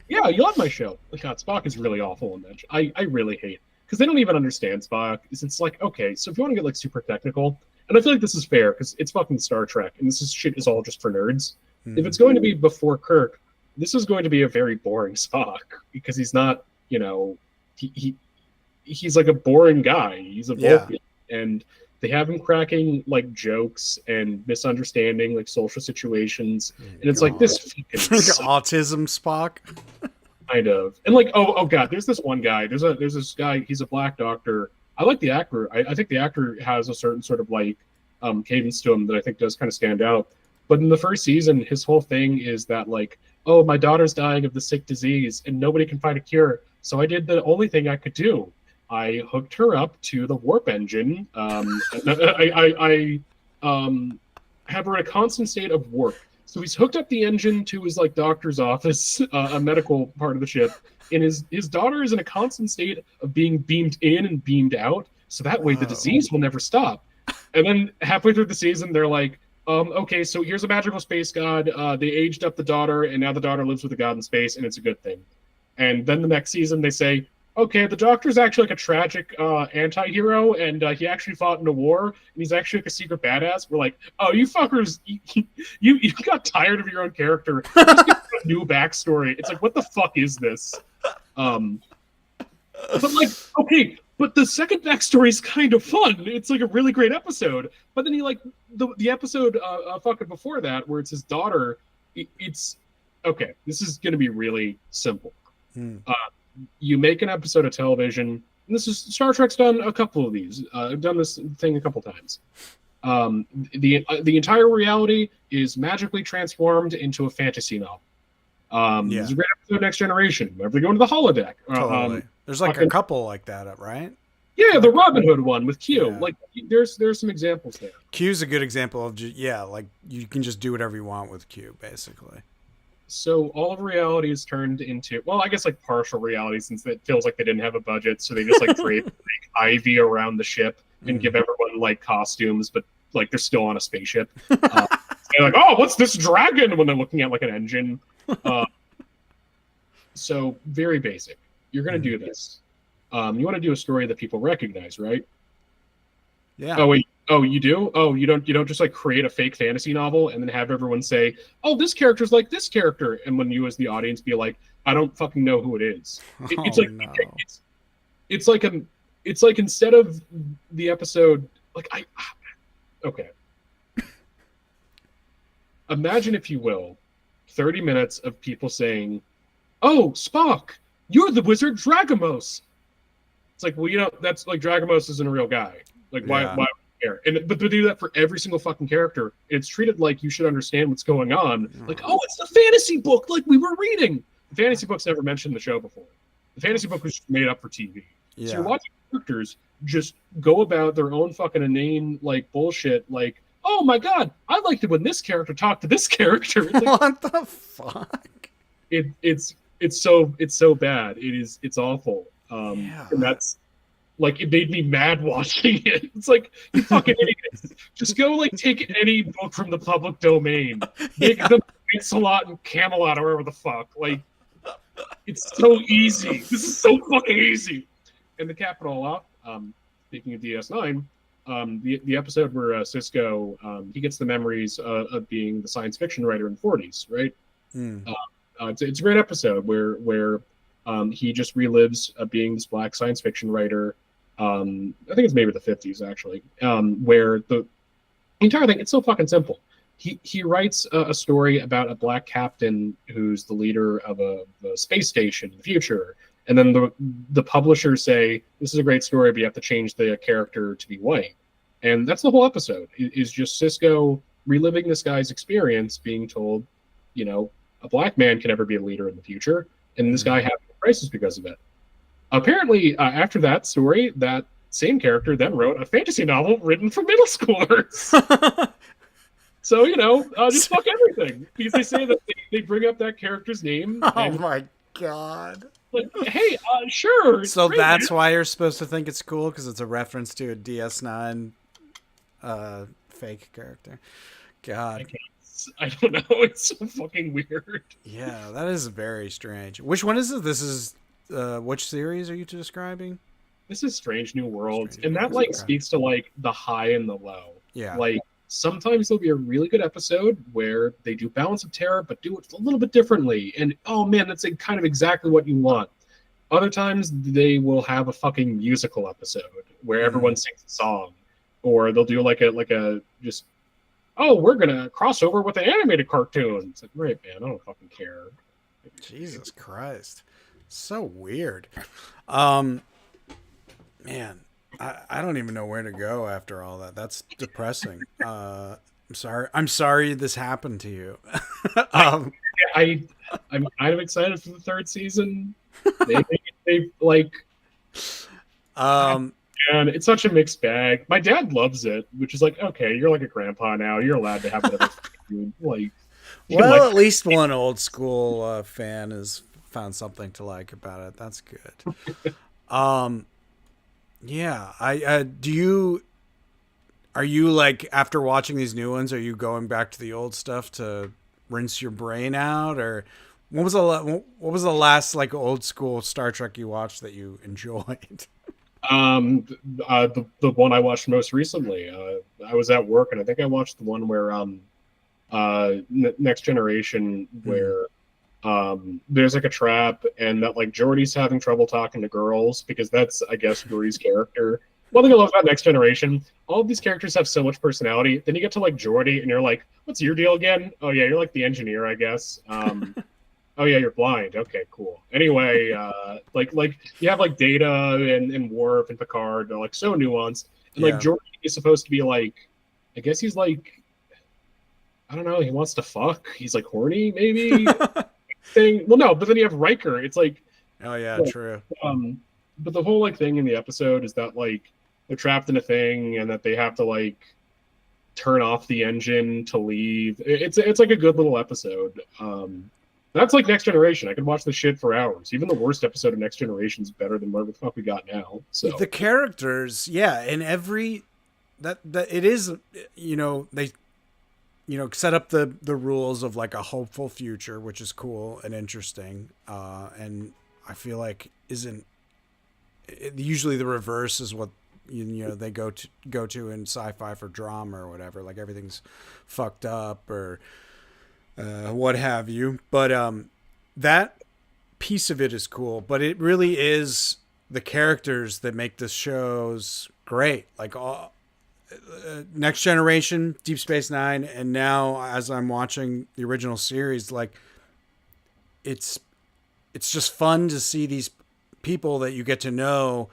Yeah, you like my show. God, Spock is really awful in that. I really hate because they don't even understand Spock. It's like, okay, so if you want to get like super technical, and I feel like this is fair because it's fucking Star Trek, and this shit is all just for nerds. If it's going to be before Kirk, this is going to be a very boring Spock because he's not, you know, he's like a boring guy. He's a Vulcan, and they have him cracking like jokes and misunderstanding like social situations, and it's like this fucking autism Spock. Kind of. And like oh god, there's this one guy. There's this guy. He's a black doctor. I like the actor. I think the actor has a certain sort of like cadence to him that I think does kind of stand out. But in the first season, his whole thing is that like, oh, my daughter's dying of the sick disease and nobody can find a cure. So I did the only thing I could do. I hooked her up to the warp engine. I have her in a constant state of warp. So he's hooked up the engine to his like doctor's office, a medical part of the ship, and his daughter is in a constant state of being beamed in and beamed out. So that way the disease will never stop. And then halfway through the season, they're like, okay, so here's a magical space god. They aged up the daughter, and now the daughter lives with the god in space, and it's a good thing. And then the next season, they say, okay, the doctor's actually like a tragic anti-hero, and he actually fought in a war, and he's actually like a secret badass. We're like, oh, you fuckers, you got tired of your own character. Just give a new backstory. It's like, what the fuck is this? But like, okay, but the second backstory is kind of fun. It's like a really great episode. But then you like the episode fucking before that, where it's his daughter. It's okay. This is going to be really simple. You make an episode of television. And this is Star Trek's done a couple of these. I've done this thing a couple times. The entire reality is magically transformed into a fantasy novel. There's a great episode of Next Generation. Whenever they go into the holodeck. Totally. There's like a couple like that, right? Yeah, the Robin Hood one with Q. Yeah. Like there's some examples there. Q's a good example of like you can just do whatever you want with Q, basically. So all of reality is turned into, well, I guess like partial reality, since it feels like they didn't have a budget, so they just like drape like, ivy around the ship and give everyone like costumes, but like they're still on a spaceship. They're like, oh, what's this dragon? When they're looking at like an engine. So very basic. You're gonna do this. You want to do a story that people recognize, right? Yeah. Oh wait. Oh, you do? Oh, you don't just like create a fake fantasy novel and then have everyone say, "Oh, this character's like this character," and when you as the audience be like, "I don't fucking know who it is." It's like no. It's like instead of the episode, like okay. Imagine, if you will, 30 minutes of people saying, "Oh, Spock, you're the wizard Dragamos." It's like, well, you know, that's like Dragamos isn't a real guy. Like, why care? But they do that for every single fucking character. It's treated like you should understand what's going on. Like, oh, it's the fantasy book, like we were reading. The fantasy book's never mentioned in the show before. The fantasy book was just made up for TV. So you're watching characters just go about their own fucking inane like bullshit. Like, oh my god, I liked it when this character talked to this character. It's like What the fuck? it's so bad. It's awful. And Yeah. that's like it made me mad watching it. It's like you fucking idiots. Just go like take any book from the public domain, make Yeah. them Lancelot and Camelot or whatever the fuck. Like it's so easy. This is so fucking easy. And to cap it all off, speaking of DS9, the episode where Cisco he gets the memories of being the science fiction writer in the 40s, right? Mm. It's a great episode where he just relives being this black science fiction writer. I think it's maybe the 50s actually, where the entire thing it's so fucking simple. He writes a story about a black captain who's the leader of a space station in the future, and then the publishers say this is a great story, but you have to change the character to be white, and that's the whole episode. Is just Cisco reliving this guy's experience, being told, you know, a black man can never be a leader in the future, and this guy having a crisis because of it. Apparently, after that story, that same character then wrote a fantasy novel written for middle schoolers. So, just fuck everything. Because they say that they bring up that character's name Oh and, my god. like, hey, sure. It's So great, that's man. why you're supposed to think it's cool because it's a reference to a DS9 fake character. God. I don't know. It's so fucking weird. Yeah, that is very strange. Which one is it? This is which series are you describing? This is Strange New Worlds. Strange And New that, Worlds, like, okay. speaks to, like, the high and the low. Yeah. Like, sometimes there'll be a really good episode where they do Balance of Terror, but do it a little bit differently. And, oh, man, that's kind of exactly what you want. Other times they will have a fucking musical episode where everyone sings a song, or they'll do like a just, oh, we're gonna cross over with an animated cartoon. It's like, right, man, I don't fucking care. Jesus Christ. So weird. Um Man, I don't even know where to go after all that. That's depressing. I'm sorry this happened to you. um I I'm kind of excited for the third season. Maybe they like, um and it's such a mixed bag. My dad loves it, which is like, okay, you're like a grandpa now. You're allowed to have whatever you like. You can well, like at least one old school fan has found something to like about it. That's good. Um yeah, I do you are you like after watching these new ones, are you going back to the old stuff to rinse your brain out, or what was the last like old school Star Trek you watched that you enjoyed? the one I watched most recently. I was at work and I think I watched the one where Next Generation, where there's like a trap and that like Geordi's having trouble talking to girls because that's I guess Geordi's character. One thing I love about Next Generation, all of these characters have so much personality. Then you get to like Geordi and you're like, what's your deal again? Oh yeah, you're like the engineer, I guess. Oh yeah, you're blind. Okay, cool. Anyway, like you have like Data and Worf and Picard. They're like so nuanced. And like Yeah. Geordi is supposed to be like, I guess he's like, I don't know. He wants to fuck. He's like horny, maybe. Thing. Well, no, but then you have Riker. It's Oh yeah, like, true. but the whole like thing in the episode is that like they're trapped in a thing and that they have to like turn off the engine to leave. It's like a good little episode. That's like Next Generation. I could watch this shit for hours. Even the worst episode of Next Generation is better than whatever the fuck we got now. So The characters, yeah, and every that it is, they set up the rules of like a hopeful future, which is cool and interesting, and I feel like isn't usually the reverse is what they go to in sci-fi for drama or whatever, like everything's fucked up or what have you, but that piece of it is cool, but it really is the characters that make the shows great, like all Next Generation, Deep Space Nine, and now as I'm watching the original series, like it's just fun to see these people that you get to know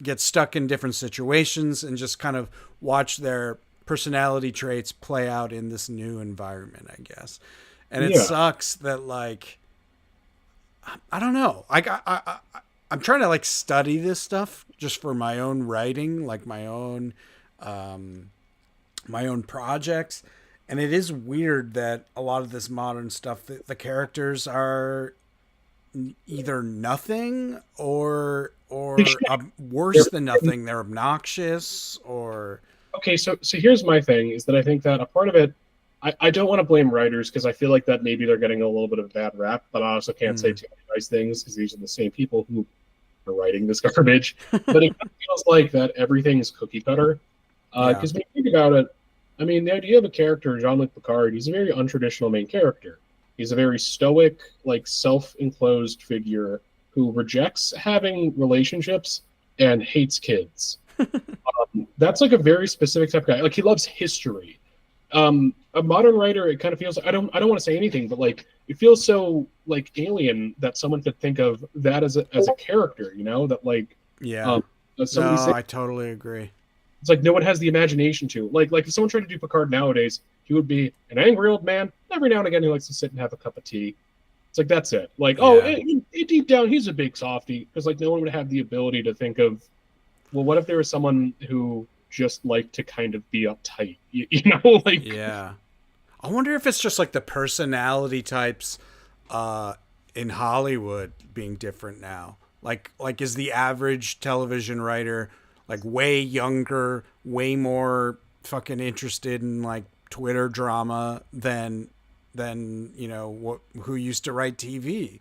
get stuck in different situations and just kind of watch their personality traits play out in this new environment, I guess. And it yeah, sucks that like I don't know, I'm trying to like study this stuff just for my own writing, like um, my own projects. And it is weird that a lot of this modern stuff, the characters are either nothing or worse than nothing. They're obnoxious or Okay, so here's my thing is that I think that a part of it, I don't want to blame writers because I feel like that maybe they're getting a little bit of a bad rap, but I also can't say mm, too many nice things because these are the same people who are writing this garbage. But it kind of feels like that everything's cookie cutter. yeah, Because when you think about it, I mean, the idea of a character, Jean-Luc Picard, he's a very untraditional main character. He's a very stoic, like self-enclosed figure who rejects having relationships and hates kids. That's like a very specific type of guy. Like he loves history. A modern writer, it kind of feels I don't want to say anything, but like it feels so like alien that someone could think of that as a character, you know, that like yeah. um somebody No, say I totally agree. it's like no one has the imagination to. Like if someone tried to do Picard nowadays, he would be an angry old man. Every now and again he likes to sit and have a cup of tea. It's like that's it. Like, oh, Yeah. deep down he's a big softie because like no one would have the ability to think of, well, what if there was someone who just liked to kind of be uptight, you know, like Yeah. I wonder if it's just like the personality types uh in Hollywood being different now. Like is the average television writer like way younger, way more fucking interested in like Twitter drama than, you know, what who used to write TV.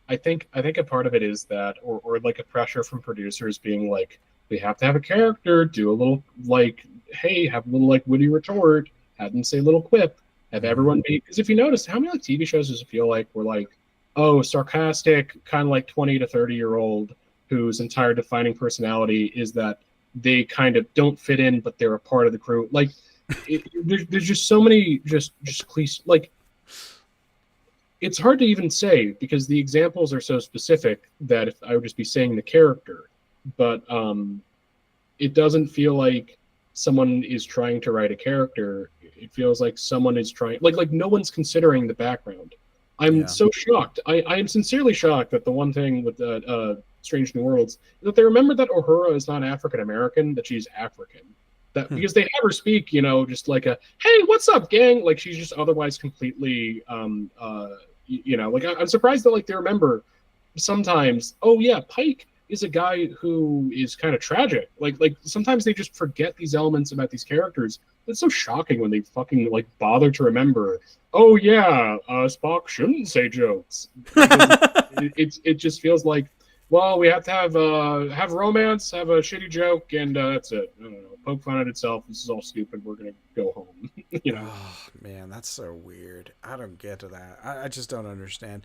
I think a part of it is that, or like a pressure from producers being like, we have to have a character, do a little like, hey, have a little like witty retort, have them say a little quip, have Mhm. everyone be because if you notice, how many like TV shows does it feel like we're like, oh, sarcastic, kind of like 20 to 30 year old whose entire defining personality is that they kind of don't fit in, but they're a part of the crew. Like, there's just so many just cliche like it's hard to even say because the examples are so specific that if I would just be saying the character, but it doesn't feel like someone is trying to write a character. It feels like someone is trying, like no one's considering the background. I'm Yeah. so shocked. I am sincerely shocked that the one thing with the Strange New Worlds is that they remember that Uhura is not African American, that she's African. That Hmm. because they have her speak, you know, just like a hey, what's up, gang? Like she's just otherwise completely you know, like I'm surprised that like they remember sometimes. Oh yeah, Pike is a guy who is kind of tragic. Like sometimes they just forget these elements about these characters. It's so shocking when they fucking like bother to remember. Oh yeah, Spock shouldn't say jokes because it just feels like well we have to have romance, have a shitty joke, and that's it. I don't know. Poke fun at itself. This is all stupid. We're gonna go home. You know. Oh man, that's so weird. I don't get to that. I just don't understand.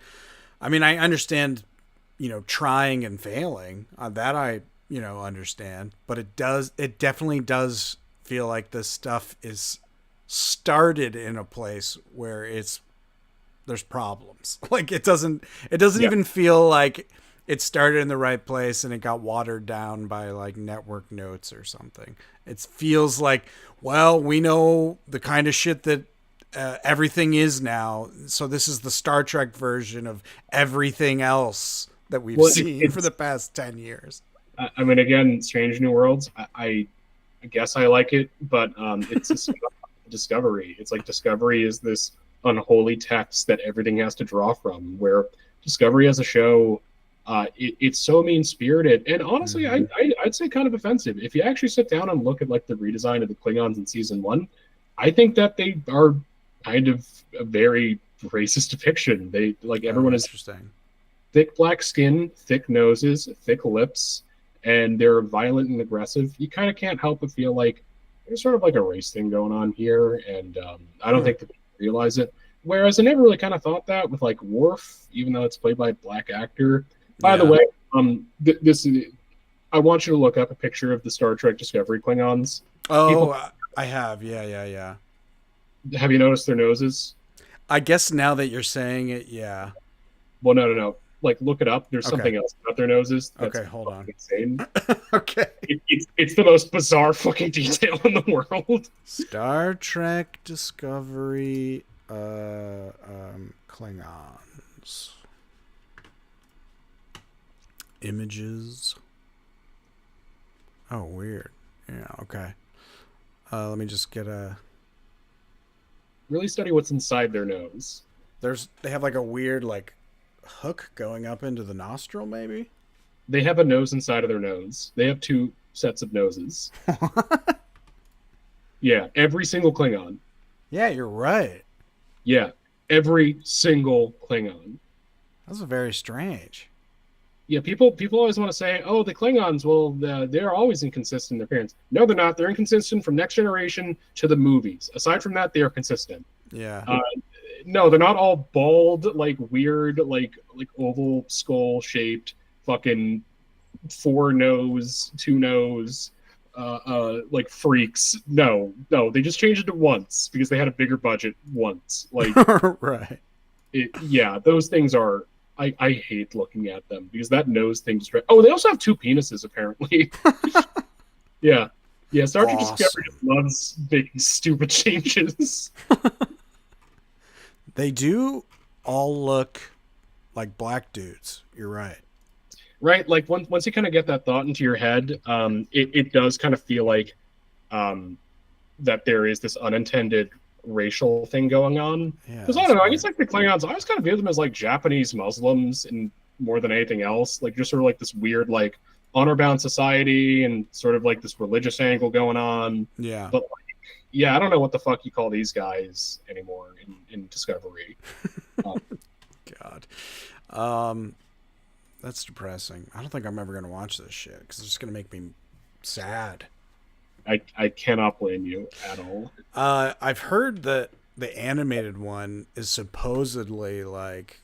I mean, I understand, you know, trying and failing. That I, you know, understand. But it definitely does feel like this stuff is started in a place where there's problems. Like it doesn't Yeah. even feel like it started in the right place and it got watered down by like network notes or something. It feels like, well, we know the kind of shit that everything is now. So this is the Star Trek version of everything else that we've Well, seen for it's the past 10 years. I mean, again, Strange New Worlds. I guess I like it, but it's a Discovery. It's like Discovery is this unholy text that everything has to draw from. Where Discovery as a show, it's so mean spirited, and honestly, Mm-hmm. I'd say kind of offensive. If you actually sit down and look at like the redesign of the Klingons in season one, I think that they are kind of a very racist depiction. They like Oh, everyone is interesting. thick black skin, thick noses, thick lips, and they're violent and aggressive, you kind of can't help but feel like there's sort of like a race thing going on here, and I don't Huh. think that people realize it. Whereas I never really kind of thought that with like Worf, even though it's played by a black actor. By the Yeah. way, this I want you to look up a picture of the Star Trek Discovery Klingons. Oh, People, I have. Yeah, yeah, yeah. have you noticed their noses? I guess now that you're saying it, yeah. Well, no, no, no. Like, look it up. There's Okay. something else about their noses that's Okay, hold fucking on. insane. Okay. It's the most bizarre fucking detail in the world. Star Trek Discovery Klingons. Images. Oh, weird. Yeah, okay. Let me just get a Really study what's inside their nose. They have like a weird like hook going up into the nostril, maybe. They have a nose inside of their nose. They have two sets of noses. Yeah, every single Klingon. Yeah, you're right. Yeah, every single Klingon. That's very strange. Yeah, people always want to say, "Oh, the Klingons, well, they're always inconsistent in their appearance." No, they're not. They're inconsistent from Next Generation to the movies. Aside from that, they are consistent. Yeah. No, they're not all bald, like weird, like oval skull shaped, fucking four nose, two nose, like freaks. No, no, they just changed it to once because they had a bigger budget once. Like, Right. yeah, those things are. I hate looking at them because that nose thing just. Oh, they also have two penises apparently. Yeah, yeah. Star Trek Discovery just loves making stupid changes. They do all look like black dudes. You're right. Right, like once you kind of get that thought into your head, it does kind of feel like that there is this unintended racial thing going on. Yeah. Because I don't know, I guess like the Klingons, I always kind of view them as like Japanese Muslims and more than anything else, like just sort of like this weird like honor bound society and sort of like this religious angle going on. Yeah. But like, yeah, I don't know what the fuck you call these guys anymore in Discovery. God. That's depressing. I don't think I'm ever gonna watch this shit because it's just gonna make me sad. I cannot blame you at all. I've heard that the animated one is supposedly like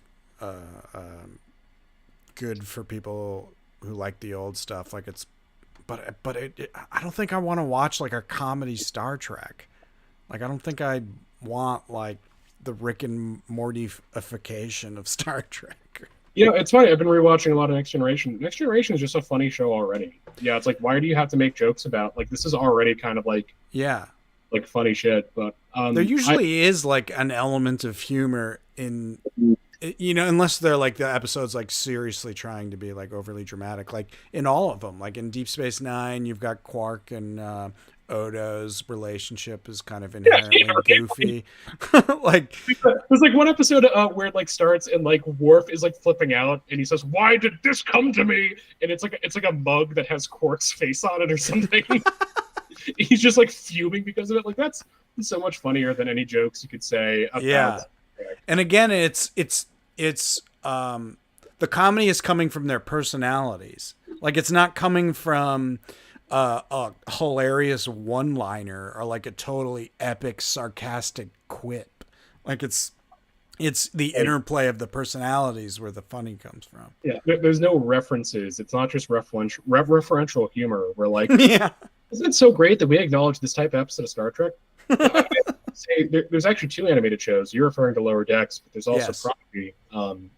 good for people who like the old stuff. Like it's, but I don't think I want to watch like a comedy Star Trek. Like I don't think I want like the Rick and Morty-ification of Star Trek. You know, it's funny. I've been rewatching a lot of Next Generation. Next Generation is just a funny show already. Yeah, it's like, why do you have to make jokes about like this is already kind of like funny shit? But there usually is like an element of humor in, you know, unless they're like the episodes like seriously trying to be like overly dramatic. Like in all of them, like in Deep Space Nine, you've got Quark and Odo's relationship is kind of inherently goofy. Like there's like one episode where it like starts and like Worf is like flipping out and he says, "Why did this come to me?" And it's like a mug that has Quark's face on it or something. He's just like fuming because of it. Like that's so much funnier than any jokes you could say about. Yeah. And again, it's the comedy is coming from their personalities. Like it's not coming from a hilarious one-liner or like a totally epic sarcastic quip. Like it's the interplay of the personalities where the funny comes from. Yeah, there's no references. It's not just referential humor. We're like, yeah, isn't it so great that we acknowledge this type of episode of Star Trek? There's actually two animated shows. You're referring to Lower Decks, but there's also Prodigy.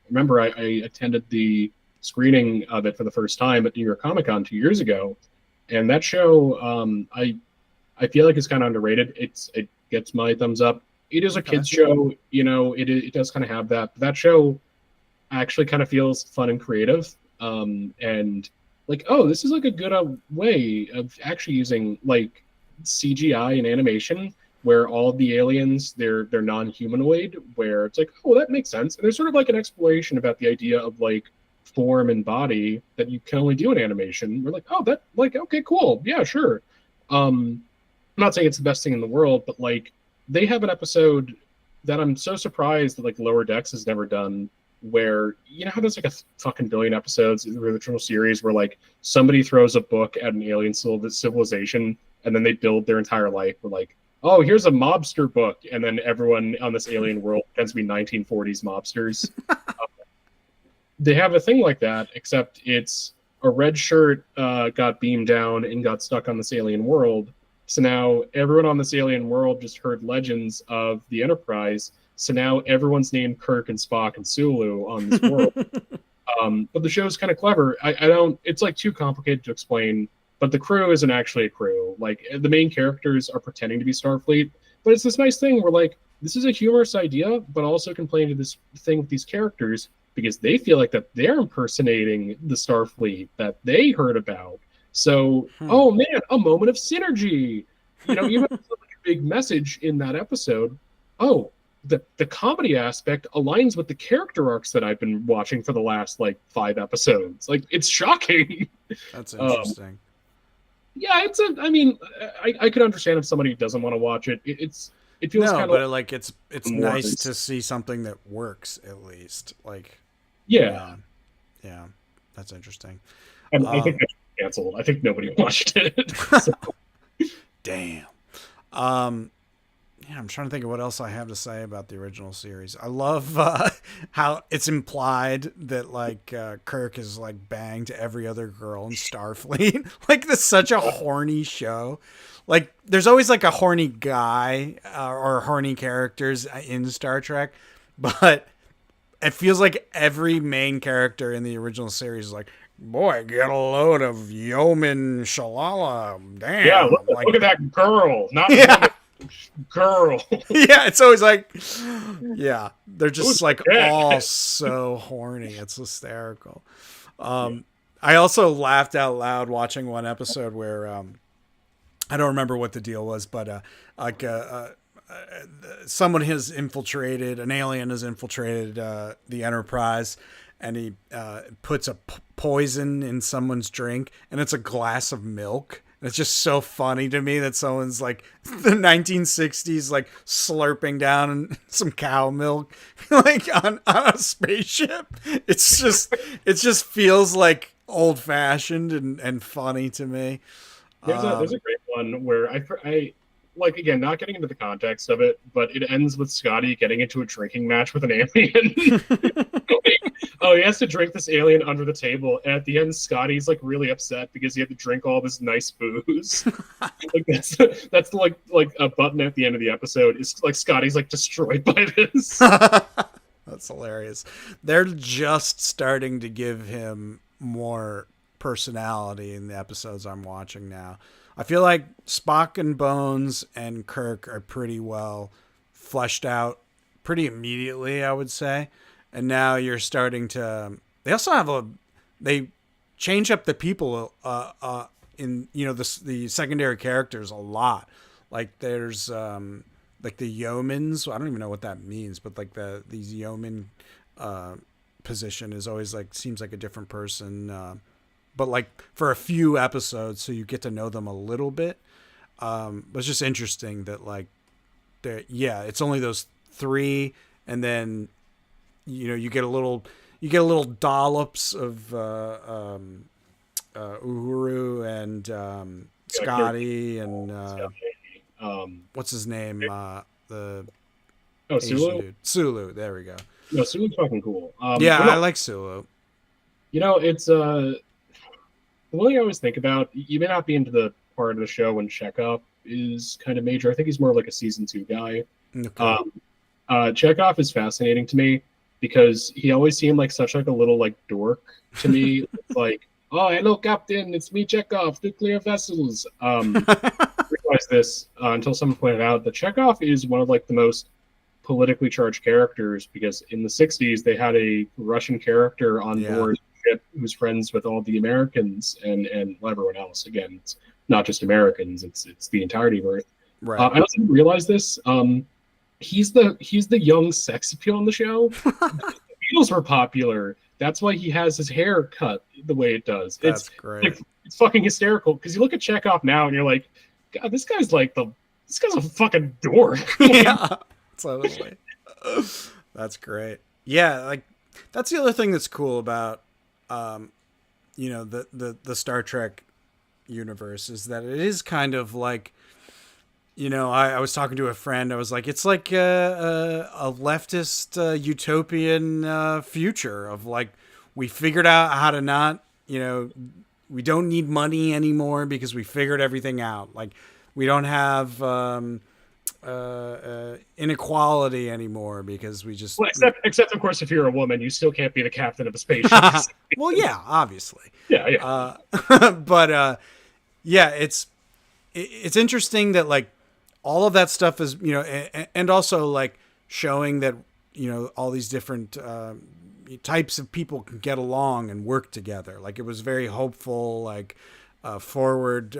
Remember, I attended the screening of it for the first time at New York Comic Con 2 years ago. And that show, I feel like it's kind of underrated. It gets my thumbs up. It is a kids show, you know. It does kind of have that. But that show actually kind of feels fun and creative, and like, oh, this is like a good way of actually using like CGI and animation, where all the aliens they're non-humanoid, where it's like, oh, that makes sense. And there's sort of like an exploration about the idea of like form and body that you can only do in animation. We're like, oh, that like, okay, cool, yeah, sure. I'm not saying it's the best thing in the world, but like they have an episode that I'm so surprised that like Lower Decks has never done, where you know how there's like a fucking billion episodes in the original series where like somebody throws a book at an alien civilization and then they build their entire life. We're like, oh, here's a mobster book, and then everyone on this alien world tends to be 1940s mobsters. They have a thing like that, except it's a red shirt got beamed down and got stuck on this alien world. So now everyone on this alien world just heard legends of the Enterprise. So now everyone's named Kirk and Spock and Sulu on this world. But the show's kind of clever. I don't. It's like too complicated to explain. But the crew isn't actually a crew. Like the main characters are pretending to be Starfleet. But it's this nice thing where like this is a humorous idea, but also can play into this thing with these characters because they feel like that they're impersonating the Starfleet that they heard about. So, oh man, a moment of synergy. You know, even if it's like a big message in that episode, oh, the comedy aspect aligns with the character arcs that I've been watching for the last like 5 episodes. Like it's shocking. That's um, interesting. yeah, it's a. I mean, I could understand if somebody doesn't want to watch it. It feels No, kind of but like like it's more. nice to see something that works at least. Like, Yeah, yeah, yeah, that's interesting. and I think Um, that's canceled. I think nobody watched it. So, damn. Yeah, I'm trying to think of what else I have to say about the original series. I love how it's implied that like Kirk is like banged every other girl in Starfleet. Like this, such a horny show. Like there's always like a horny guy or horny characters in Star Trek, but it feels like every main character in the original series is like, boy, get a load of yeoman shalala. yeah, Damn, like look at that girl, not yeah. woman, girl. Yeah, it's always like, yeah, they're just Who's like that? all so horny. It's hysterical. I also laughed out loud watching one episode where I don't remember what the deal was, but like someone has infiltrated, an alien has infiltrated the Enterprise, and he puts a poison in someone's drink, and it's a glass of milk. And it's just so funny to me that someone's like the 1960s, like slurping down some cow milk, like on a spaceship. It just feels like old fashioned and funny to me. There's a great one where I like again not getting into the context of it, but it ends with Scotty getting into a drinking match with an alien. Oh, he has to drink this alien under the table, and at the end, Scotty's like really upset because he had to drink all this nice booze. Like that's like a button at the end of the episode is like Scotty's like destroyed by this. That's hilarious. They're just starting to give him more personality in the episodes I'm watching now. I feel like Spock and Bones and Kirk are pretty well fleshed out pretty immediately, I would say. And now you're starting to. They also have a. They change up the people in the secondary characters a lot. Like there's like the yeomans. I don't even know what that means, but like these yeoman uh, position is always like seems like a different person. But like for a few episodes, so you get to know them a little bit. But it's just interesting that like, yeah, it's only those three, and then you get a little dollops of Uhuru and Scotty and what's his name, the Oh, Asian Sulu. dude, Sulu. There we go. No, Sulu's fucking cool. Yeah, I like Sulu. It's the one thing I always think about. You may not be into the part of the show when Chekhov is kind of major. I think he's more like a season 2 guy. Okay. Chekhov is fascinating to me because he always seemed like such like a little like dork to me. It's like, oh, hello, Captain, it's me, Chekhov, nuclear vessels. Realized this until someone pointed out that Chekhov is one of like the most politically charged characters because in the 60s they had a Russian character on board ship who's friends with all the Americans and everyone else. Again, it's not just Americans; it's the entirety of Earth. Right. I also didn't realize this. He's the young sex appeal on the show. The Beatles were popular. That's why he has his hair cut the way it does. That's great. It's fucking hysterical because you look at Chekhov now and you're like, God, this guy's a fucking dork. Yeah, totally. That's great. Yeah, like that's the other thing that's cool about the Star Trek universe is that it is kind of like, I was talking to a friend. I was like, it's like a leftist utopian future of like, we figured out how to not, we don't need money anymore because we figured everything out. Like, we don't have inequality anymore because we just. Well, except of course, if you're a woman, you still can't be the captain of a spaceship. Well, yeah, obviously. Yeah. But yeah, it's interesting that like all of that stuff is and also like showing that all these different types of people can get along and work together. Like it was very hopeful, like forward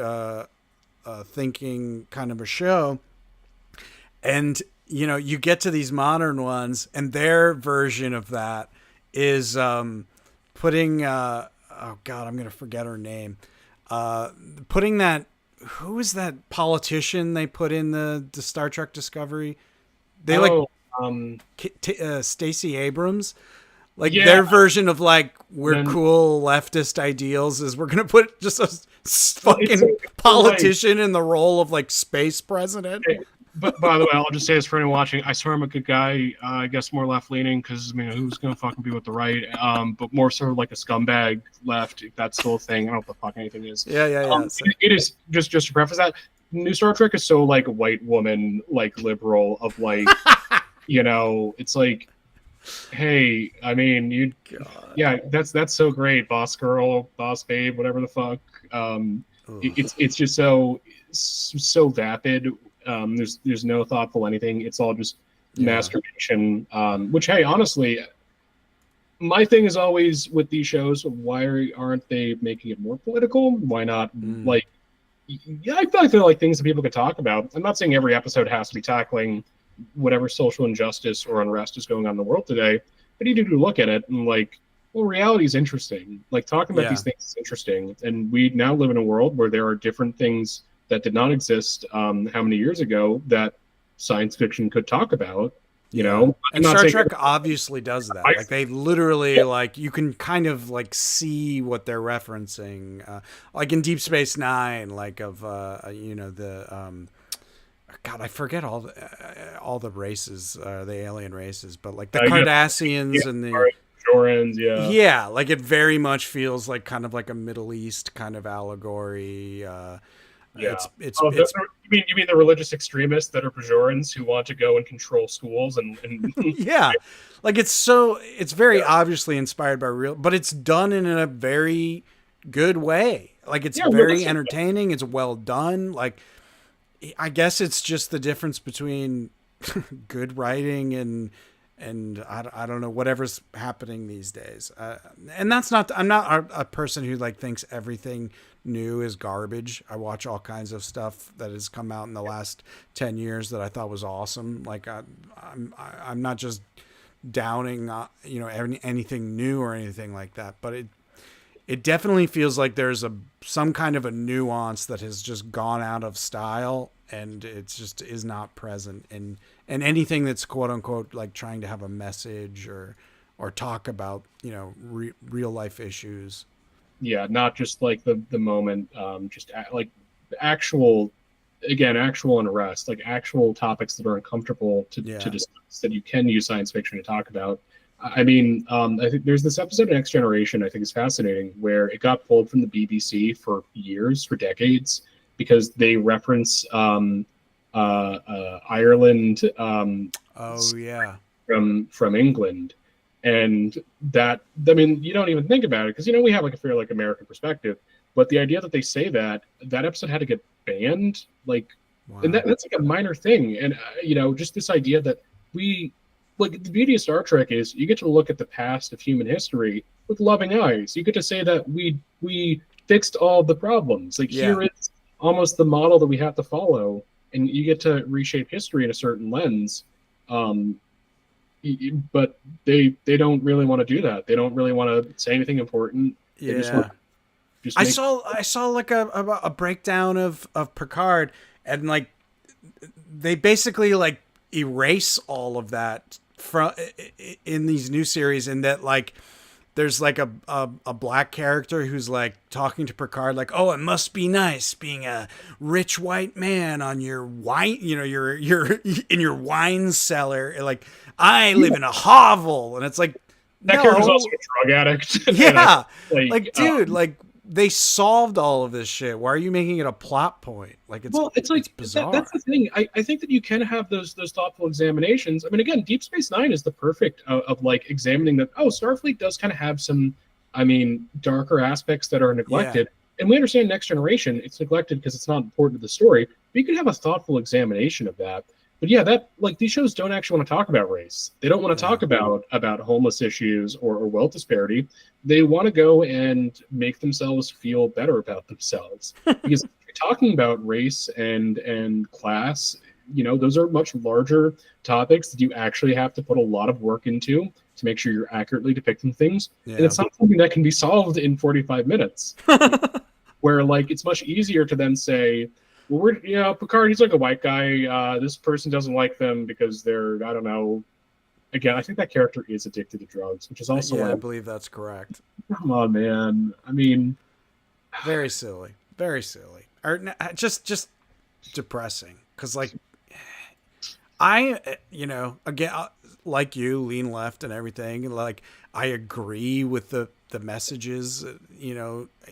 thinking kind of a show. And you get to these modern ones, and their version of that is putting. Oh God, I'm gonna forget her name. Putting that. Who is that politician they put in the Star Trek Discovery? They like Oh, um, Stacey Abrams. Like yeah. their version of like we're Then cool leftist ideals is we're gonna put just a well, it's fucking so like. politician in the role of like space president. Hey, but by the way, I'll just say this for anyone watching. I swear I'm a good guy. I guess more left leaning because I mean, who's gonna fucking be with the right? But more sort of like a scumbag left. If that's still a thing. I don't know what the fuck anything is. Yeah, yeah, yeah. So, It is just to preface that. New Star Trek is so like white woman like liberal of like it's like hey, I mean you God. yeah that's so great, boss girl, boss babe, whatever the fuck. It's just so vapid. There's no thoughtful anything. It's all just Yeah. masturbation. Which hey, honestly, my thing is always with these shows, why aren't they making it more political? Why not Mm. like yeah, I feel like they're like things that people could talk about. I'm not saying every episode has to be tackling whatever social injustice or unrest is going on in the world today, but you do look at it and like, well, reality is interesting. Like talking about Yeah. these things is interesting, and we now live in a world where there are different things that did not exist how many years ago that science fiction could talk about. Yeah. I'm And not Star saying Trek obviously does that. I, Like they literally like you can kind of like see what they're referencing. Like in Deep Space Nine, like of the God, I forget all the races, the alien races, but like the I guess yeah, Cardassians and the right, Jorans, yeah. yeah, like it very much feels like kind of like a Middle East kind of allegory. Yeah. Oh, It's you mean the religious extremists that are Bajorans who want to go and control schools and yeah, like it's very yeah, obviously inspired by real, but it's done in a very good way. Like it's yeah, very realistic. entertaining. It's well done. Like I guess it's just the difference between good writing and I don't know whatever's happening these days. And that's not I'm not a person who like thinks everything new is garbage. I watch all kinds of stuff that has come out in the last 10 years that I thought was awesome. Like I'm not just downing anything new or anything like that, but it definitely feels like there's some kind of a nuance that has just gone out of style and it's just is not present and anything that's quote unquote like trying to have a message or talk about real life issues. Yeah, not just like the moment, like actual, again, actual unrest, like actual topics that are uncomfortable to Yeah. discuss that you can use science fiction to talk about. I mean, I think there's this episode of Next Generation I think is fascinating where it got pulled from the BBC for years, for decades, because they reference Ireland Oh yeah. from England, and that I mean you don't even think about it because we have like a fair like American perspective, but the idea that they say that episode had to get banned, like, and Wow. that's like a minor thing, and just this idea that we like the beauty of Star Trek is you get to look at the past of human history with loving eyes. You get to say that we fixed all the problems. Like Yeah. here is almost the model that we have to follow, and you get to reshape history in a certain lens. Um, but they don't really want to do that. They don't really want to say anything important. They just want Yeah. to just make. I saw like a breakdown of Picard and like they basically like erase all of that from in these new series and that like there's like a black character who's like talking to Picard like, oh, it must be nice being a rich white man on your wine, you're in your wine cellar. Like I live in a hovel, and it's like, That character's also no, a drug addict. yeah, Like, like dude, like they solved all of this shit. Why are you making it a plot point? Like well, it's it's like bizarre. that's the thing. I think that you can have those thoughtful examinations. I mean, again, Deep Space Nine is the perfect of like examining that. Oh, Starfleet does kind of have some, I mean, darker aspects that are Yeah, neglected. And we understand Next Generation, it's neglected because it's not important to the story. But you can have a thoughtful examination of that. But yeah, that like these shows don't actually want to talk about race. They don't want to yeah, talk about homeless issues or wealth disparity. They want to go and make themselves feel better about themselves because talking about race and class those are much larger topics that you actually have to put a lot of work into to make sure you're accurately depicting things. And Yeah. it's not something that can be solved in 45 minutes. Where like it's much easier to then say, well, Picard, he's like a white guy. This person doesn't like them because they're, I don't know. Again, I think that character is addicted to drugs, which is also Yeah, I like, believe that's correct. come on, man. I mean, Very silly. Very silly. Or just depressing. Because, like, again, like you, lean left and everything. Like, I agree with the messages,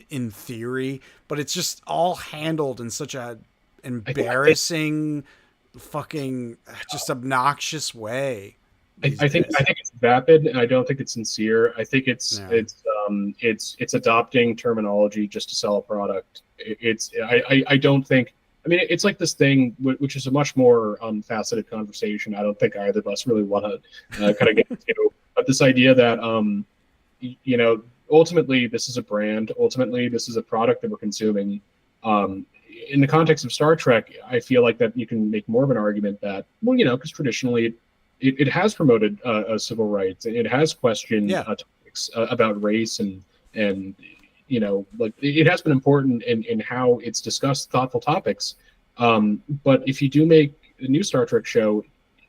in theory, but it's just all handled in such a I think embarrassing, fucking, just obnoxious way these I days. think it's vapid, and I don't think it's sincere. I think Yeah. it's adopting terminology just to sell a product. I don't think. I mean, it's like this thing, which is a much more faceted conversation. I don't think either of us really want to kind of get into. But this idea that you know, ultimately this is a brand. Ultimately, this is a product that we're consuming. Um, in the context of Star Trek, I feel like that you can make more of an argument that, well, because traditionally it has promoted civil rights. It has questioned Yeah. topics about race and like it has been important in how it's discussed thoughtful topics. But if you do make a new Star Trek show,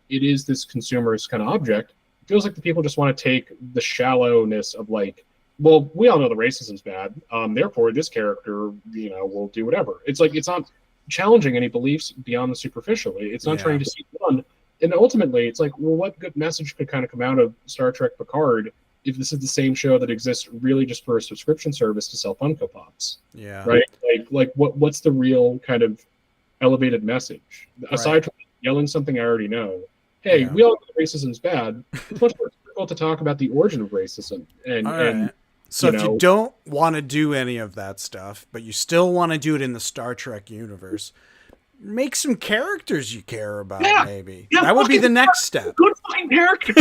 it is this consumerist kind of object. It feels like the people just want to take the shallowness of like, well, we all know the racism's bad. Therefore, this character, will do whatever. It's like it's not challenging any beliefs beyond the superficial. It's not trying Yeah. to see one. And ultimately, it's like, well, what good message could kind of come out of Star Trek Picard if this is the same show that exists really just for a subscription service to sell Funko Pops, Yeah. right? Like what's the real kind of elevated message Right. aside from yelling something I already know? Hey, Yeah. we all know racism's bad. It's much more difficult to talk about the origin of racism All and right. So you if you know don't want to do any of that stuff, but you still want to do it in the Star Trek universe, make some characters you care about, yeah, maybe. yeah, That would be fucking the next step. good fucking character.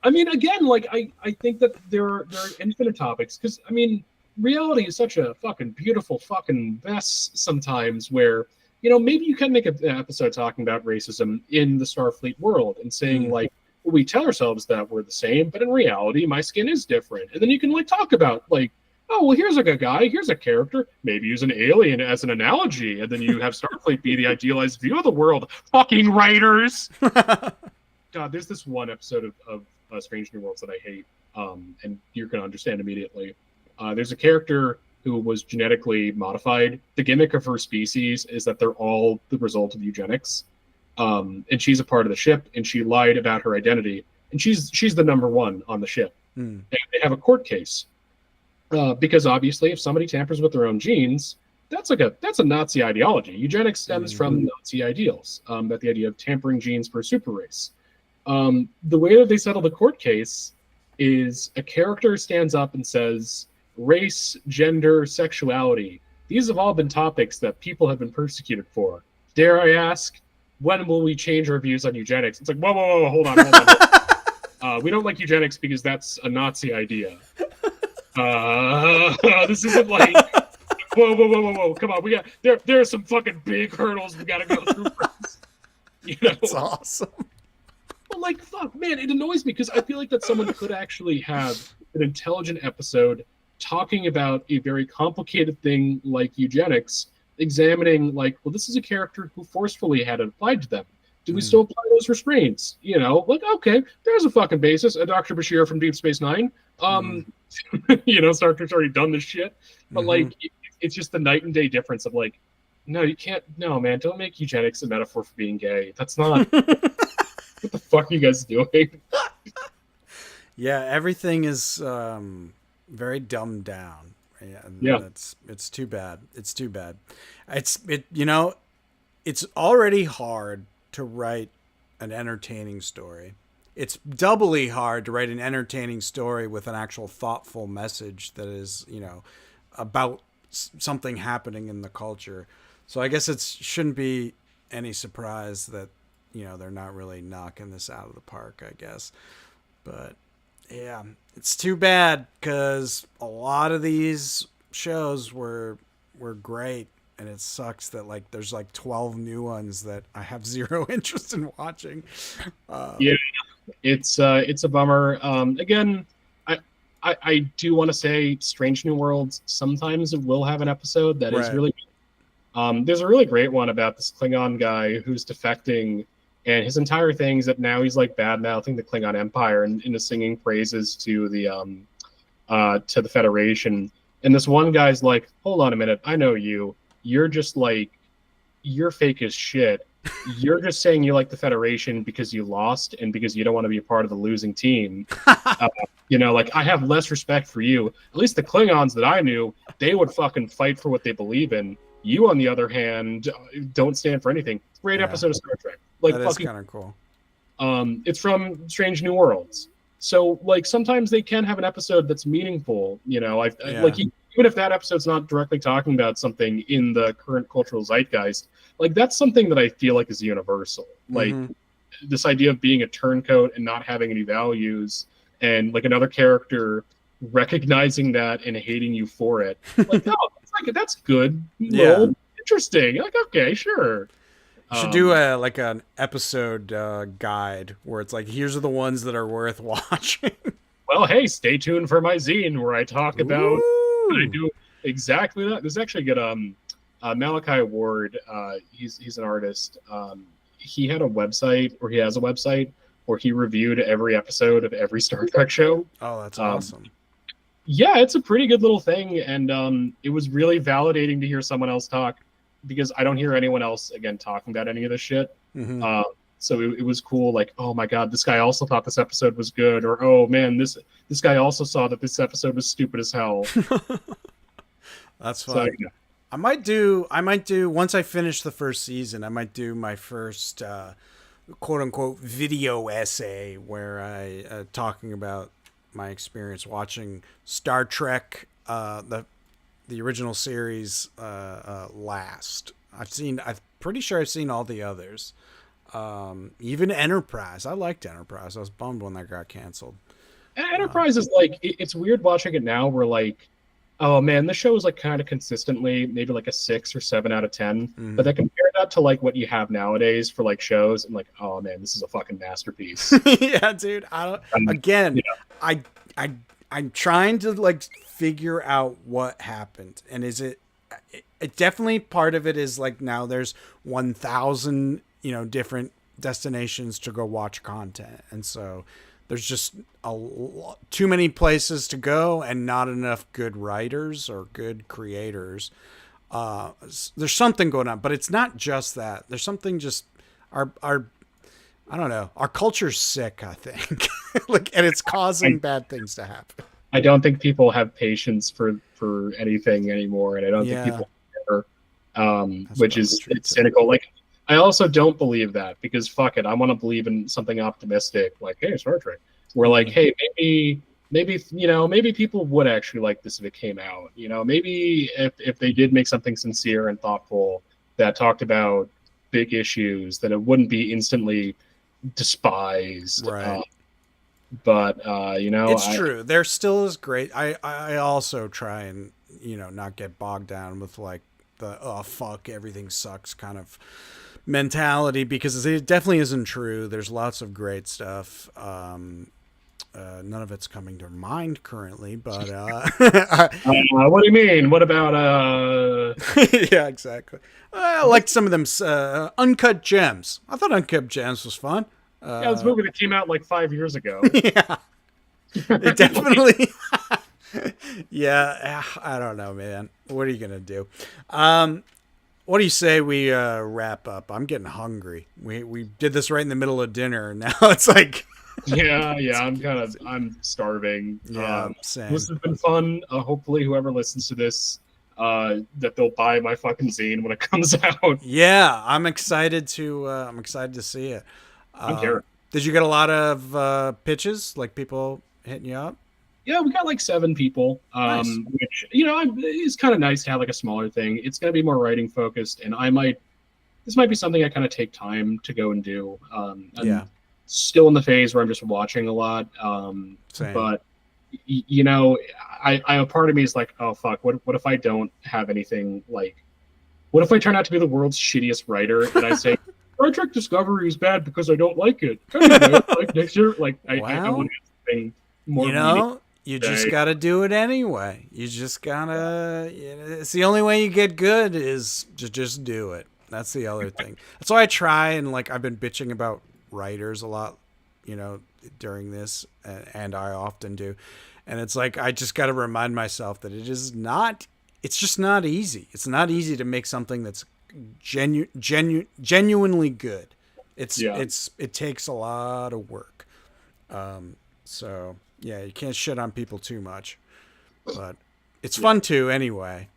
I mean, again, like I think that there are infinite topics because I mean, reality is such a fucking beautiful fucking mess sometimes. Where maybe you can make an episode talking about racism in the Starfleet world and saying Mm. like, well, we tell ourselves that we're the same, but in reality, my skin is different, and then you can like talk about like. Oh well, here's like a guy. Here's a character. Maybe use an alien as an analogy, and then you have Starfleet be the idealized view of the world. Fucking writers! God, there's this one episode of Strange New Worlds that I hate, and you're going to understand immediately. There's a character who was genetically modified. The gimmick of her species is that they're all the result of eugenics, and she's a part of the ship, and she lied about her identity, and she's the number one on the ship. Mm. And they have a court case because obviously, if somebody tampers with their own genes, that's a Nazi ideology. Eugenics stems Mm. from Nazi ideals, that the idea of tampering genes for a super race. The way that they settle the court case is a character stands up and says, race, gender, sexuality, these have all been topics that people have been persecuted for. Dare I ask, when will we change our views on eugenics? It's like, whoa, whoa, whoa, hold on, hold on. We don't like eugenics because that's a Nazi idea. This isn't like, whoa, whoa, whoa, whoa, whoa, come on, there are some fucking big hurdles we gotta go through first. That's awesome. Well, like, fuck, man, it annoys me because I feel like that someone could actually have an intelligent episode talking about a very complicated thing like eugenics, examining, like, well, this is a character who forcefully had it applied to them. Do we Mm. still apply those restraints? Like, okay, there's a fucking basis. A Dr. Bashir from Deep Space Nine. Mm. Star Trek's already done this shit. But, Mm-hmm. like, it's just the night and day difference of, like, no, you can't, no, man, don't make eugenics a metaphor for being gay. That's not, what the fuck are you guys doing? Yeah, everything is very dumbed down. Yeah, Yeah. and it's too bad. It's too bad. It's already hard to write an entertaining story. It's doubly hard to write an entertaining story with an actual thoughtful message that is, about something happening in the culture. So I guess it shouldn't be any surprise that, they're not really knocking this out of the park, I guess. But yeah, it's too bad because a lot of these shows were great, and it sucks that like there's like 12 new ones that I have zero interest in watching. Yeah, it's a bummer. Again, I I do want to say Strange New Worlds sometimes it will have an episode that is Right. really there's a really great one about this Klingon guy who's defecting, and his entire thing is that now he's like bad mouthing the Klingon Empire and is singing praises to the Federation. And this one guy's like, "Hold on a minute, I know you. You're just like you're fake as shit. You're just saying you like the Federation because you lost and because you don't want to be a part of the losing team. Like I have less respect for you. At least the Klingons that I knew, they would fucking fight for what they believe in. You, on the other hand, don't stand for anything." Great Yeah, episode of Star Trek. Like that is fucking, kind of cool. it's from Strange New Worlds. So like sometimes they can have an episode that's meaningful. Yeah. Like even if that episode's not directly talking about something in the current cultural zeitgeist, like that's something that I feel like is universal. Like this idea of being a turncoat and not having any values, and like another character recognizing that and hating you for it. Like, no, that's good. Yeah. Well, interesting. Like, okay, sure. You should do like an episode guide where it's like, here's are the ones that are worth watching. Well, hey, stay tuned for my zine where I talk about I Ooh. do exactly that. There's actually good Malachi Ward. He's an artist. He had a website, or he has a website where he reviewed every episode of every Star Trek show. Oh, that's awesome. Yeah, it's a pretty good little thing, and it was really validating to hear someone else talk, because I don't hear anyone else again talking about any of this shit. So it was cool. Like, oh my god, this guy also thought this episode was good, or oh man, this guy also saw that this episode was stupid as hell. That's fun. So, yeah. I might do once I finish the first season, I might do my first quote unquote video essay where I talking about my experience watching Star Trek the original series last. I'm pretty sure I've seen all the others. Even Enterprise. I liked Enterprise. I was bummed when that got canceled. Enterprise is like it's weird watching it now. Where like, oh man, the show is like kind of consistently maybe like a 6 or 7 out of 10. But then compare that to like what you have nowadays for like shows, and like, oh man, this is a fucking masterpiece. Yeah, dude. Again, I'm trying to like figure out what happened, and is it definitely part of it is like now there's 1,000 different destinations to go watch content, and so there's just too many places to go and not enough good writers or good creators. There's something going on, but it's not just that. There's something just our I don't know. Our culture's sick, I think. And it's causing bad things to happen. I don't think people have patience for anything anymore, and I don't think people care, which is cynical. Like, I also don't believe that, because fuck it, I want to believe in something optimistic, like, hey, Star Trek. We're like, hey, maybe people would actually like this if it came out. Maybe if they did make something sincere and thoughtful that talked about big issues, that it wouldn't be instantly despised. Right. But it's true. There still is great. I also try and not get bogged down with like the oh fuck everything sucks kind of mentality, because it definitely isn't true. There's lots of great stuff. None of it's coming to mind currently, but what do you mean? What about yeah, exactly. I liked some of them. Uncut Gems. I thought Uncut Gems was fun. Yeah, this movie that came out like 5 years ago. Yeah, it definitely. Yeah, I don't know, man. What are you gonna do? What do you say we wrap up? I'm getting hungry. We did this right in the middle of dinner, and now it's like. yeah, I'm starving. Yeah, same. This has been fun. Hopefully, whoever listens to this, that they'll buy my fucking zine when it comes out. Yeah, I'm excited to see it. I'm here. Did you get a lot of pitches, like people hitting you up? Yeah, we got like 7 people, Nice. which is kind of nice to have like a smaller thing. It's going to be more writing focused, and this might be something I kind of take time to go and do. Yeah. Still in the phase where I'm just watching a lot. Same. But a part of me is like, oh fuck, what if I don't have anything like What if I turn out to be the world's shittiest writer and I say Star Trek Discovery is bad because I don't like it? Anyway, like next year, like I want Well, to have something more meaningful. you just got to do it anyway. You just gotta. It's the only way you get good is to just do it. That's the other thing. That's why I try and like I've been bitching about writers a lot, you know, during this, and I often do. And it's like I just got to remind myself that it is not. It's just not easy. It's not easy to make something that's genuinely good. It takes a lot of work. So yeah, you can't shit on people too much, but it's fun too anyway.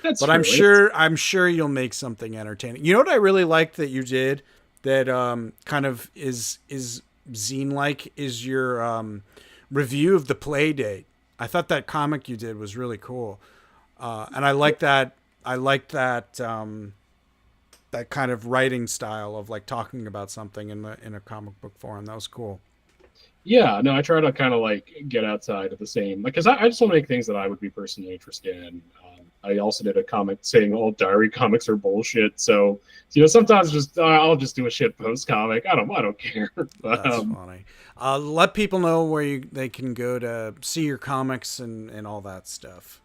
That's But true. I'm sure you'll make something entertaining. You know what I really liked that you did that kind of is zine like is your review of the play date. I thought that comic you did was really cool, and I like that. I like that that kind of writing style of like talking about something in a comic book form. That was cool. Yeah, no, I try to kind of like get outside of the same, like, because I just want to make things that I would be personally interested in. I also did a comic saying all diary comics are bullshit. So, sometimes just I'll just do a shit post comic. I don't care. But That's funny. Let people know where they can go to see your comics and all that stuff.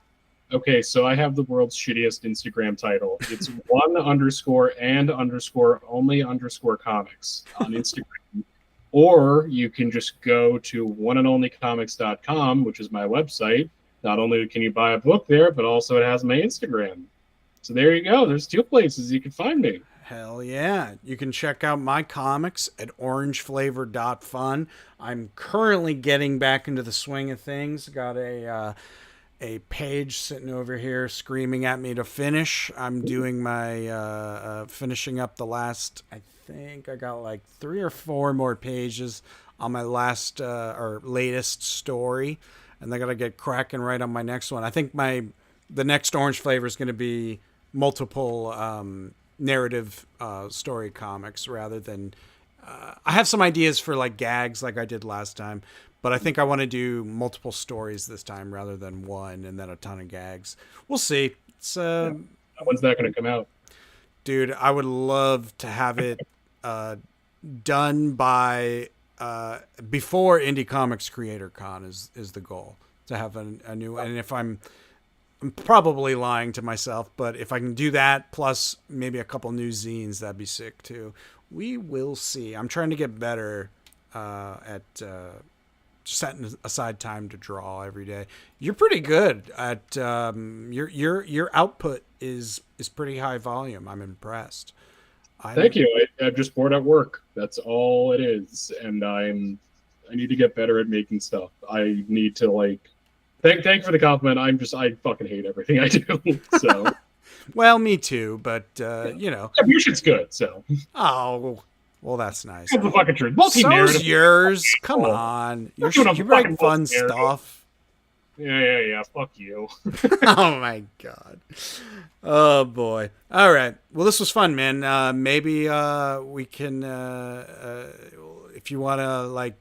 okay, so I have the world's shittiest Instagram title. It's one underscore and underscore only underscore comics on Instagram. Or you can just go to oneandoonlycomics.com, which is my website. Not only can you buy a book there, but also it has my Instagram. So there you go. There's two places you can find me. Hell yeah. You can check out my comics at orangeflavor.fun. I'm currently getting back into the swing of things. Got a page sitting over here screaming at me to finish. I'm doing my finishing up the last. I think I got like 3 or 4 more pages on my last or latest story, and I gotta get cracking right on my next one. I think the next Orange Flavor is going to be multiple narrative story comics rather than. I have some ideas for like gags like I did last time, but I think I want to do multiple stories this time rather than one and then a ton of gags. We'll see. It's Yeah. When's that going to come out? dude, I would love to have it uh, done by before Indie Comics Creator Con is the goal to have a new. And if I'm probably lying to myself, but if I can do that plus maybe a couple new zines, that'd be sick too. We will see. I'm trying to get better at setting aside time to draw every day. You're pretty good at your output is pretty high volume. I'm impressed. Thank I'm you. I'm just bored at work. That's all it is, and I need to get better at making stuff. I need to like thank for the compliment. I fucking hate everything I do. So well, me too, but yeah. you know, Your shit's good. So oh, well, that's nice. that's the fucking truth. Multi So's narrative. yours. Come on, Not doing a you fucking write fun multi narrative. stuff. Yeah. Fuck you. Oh my god. Oh boy. All right. Well, this was fun, man. Maybe we can, if you want to, like,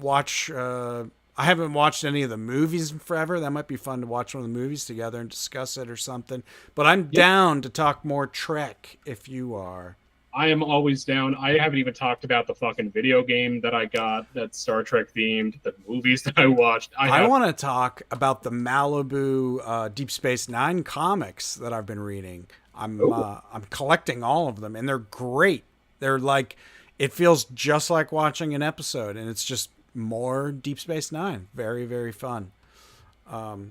watch. I haven't watched any of the movies in forever. That might be fun to watch one of the movies together and discuss it or something. But I'm Yep. down to talk more Trek if you are. I am always down. I haven't even talked about the fucking video game that I got that's Star Trek themed, the movies that I watched. I I have want to talk about the Malibu Deep Space Nine comics that I've been reading. oh, I'm collecting all of them, and they're great. They're like, it feels just like watching an episode, and it's just more Deep Space Nine. Very very fun.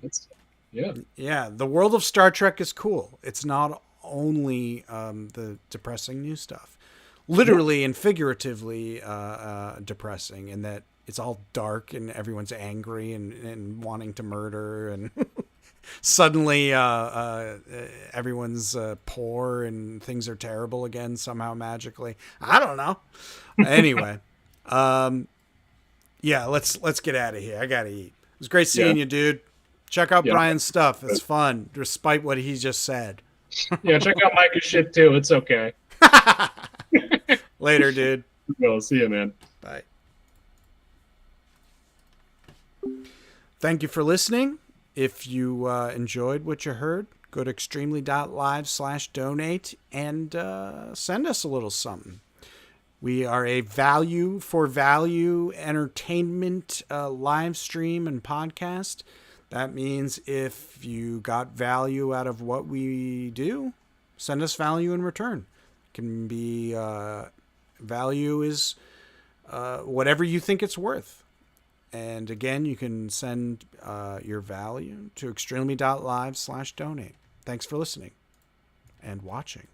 it's yeah. Yeah, the world of Star Trek is cool. It's not only the depressing new stuff, Yeah. literally and figuratively depressing, in that it's all dark and everyone's angry and wanting to murder, and suddenly everyone's poor and things are terrible again somehow magically. I don't know. Anyway, yeah, let's get out of here. I gotta eat. It was great Yeah. seeing you, dude. Check out Yeah. Brian's stuff. It's fun, despite what he just said. Yeah, check out Micah's shit too. It's okay. Later, dude. Well, see you, man. Bye. Thank you for listening. If you enjoyed what you heard, Go to extremely.live/donate and send us a little something. We are a value for value entertainment live stream and podcast. That means if you got value out of what we do, send us value in return. It can be value is whatever you think it's worth. And again, you can send your value to extremely.live/donate. Thanks for listening and watching.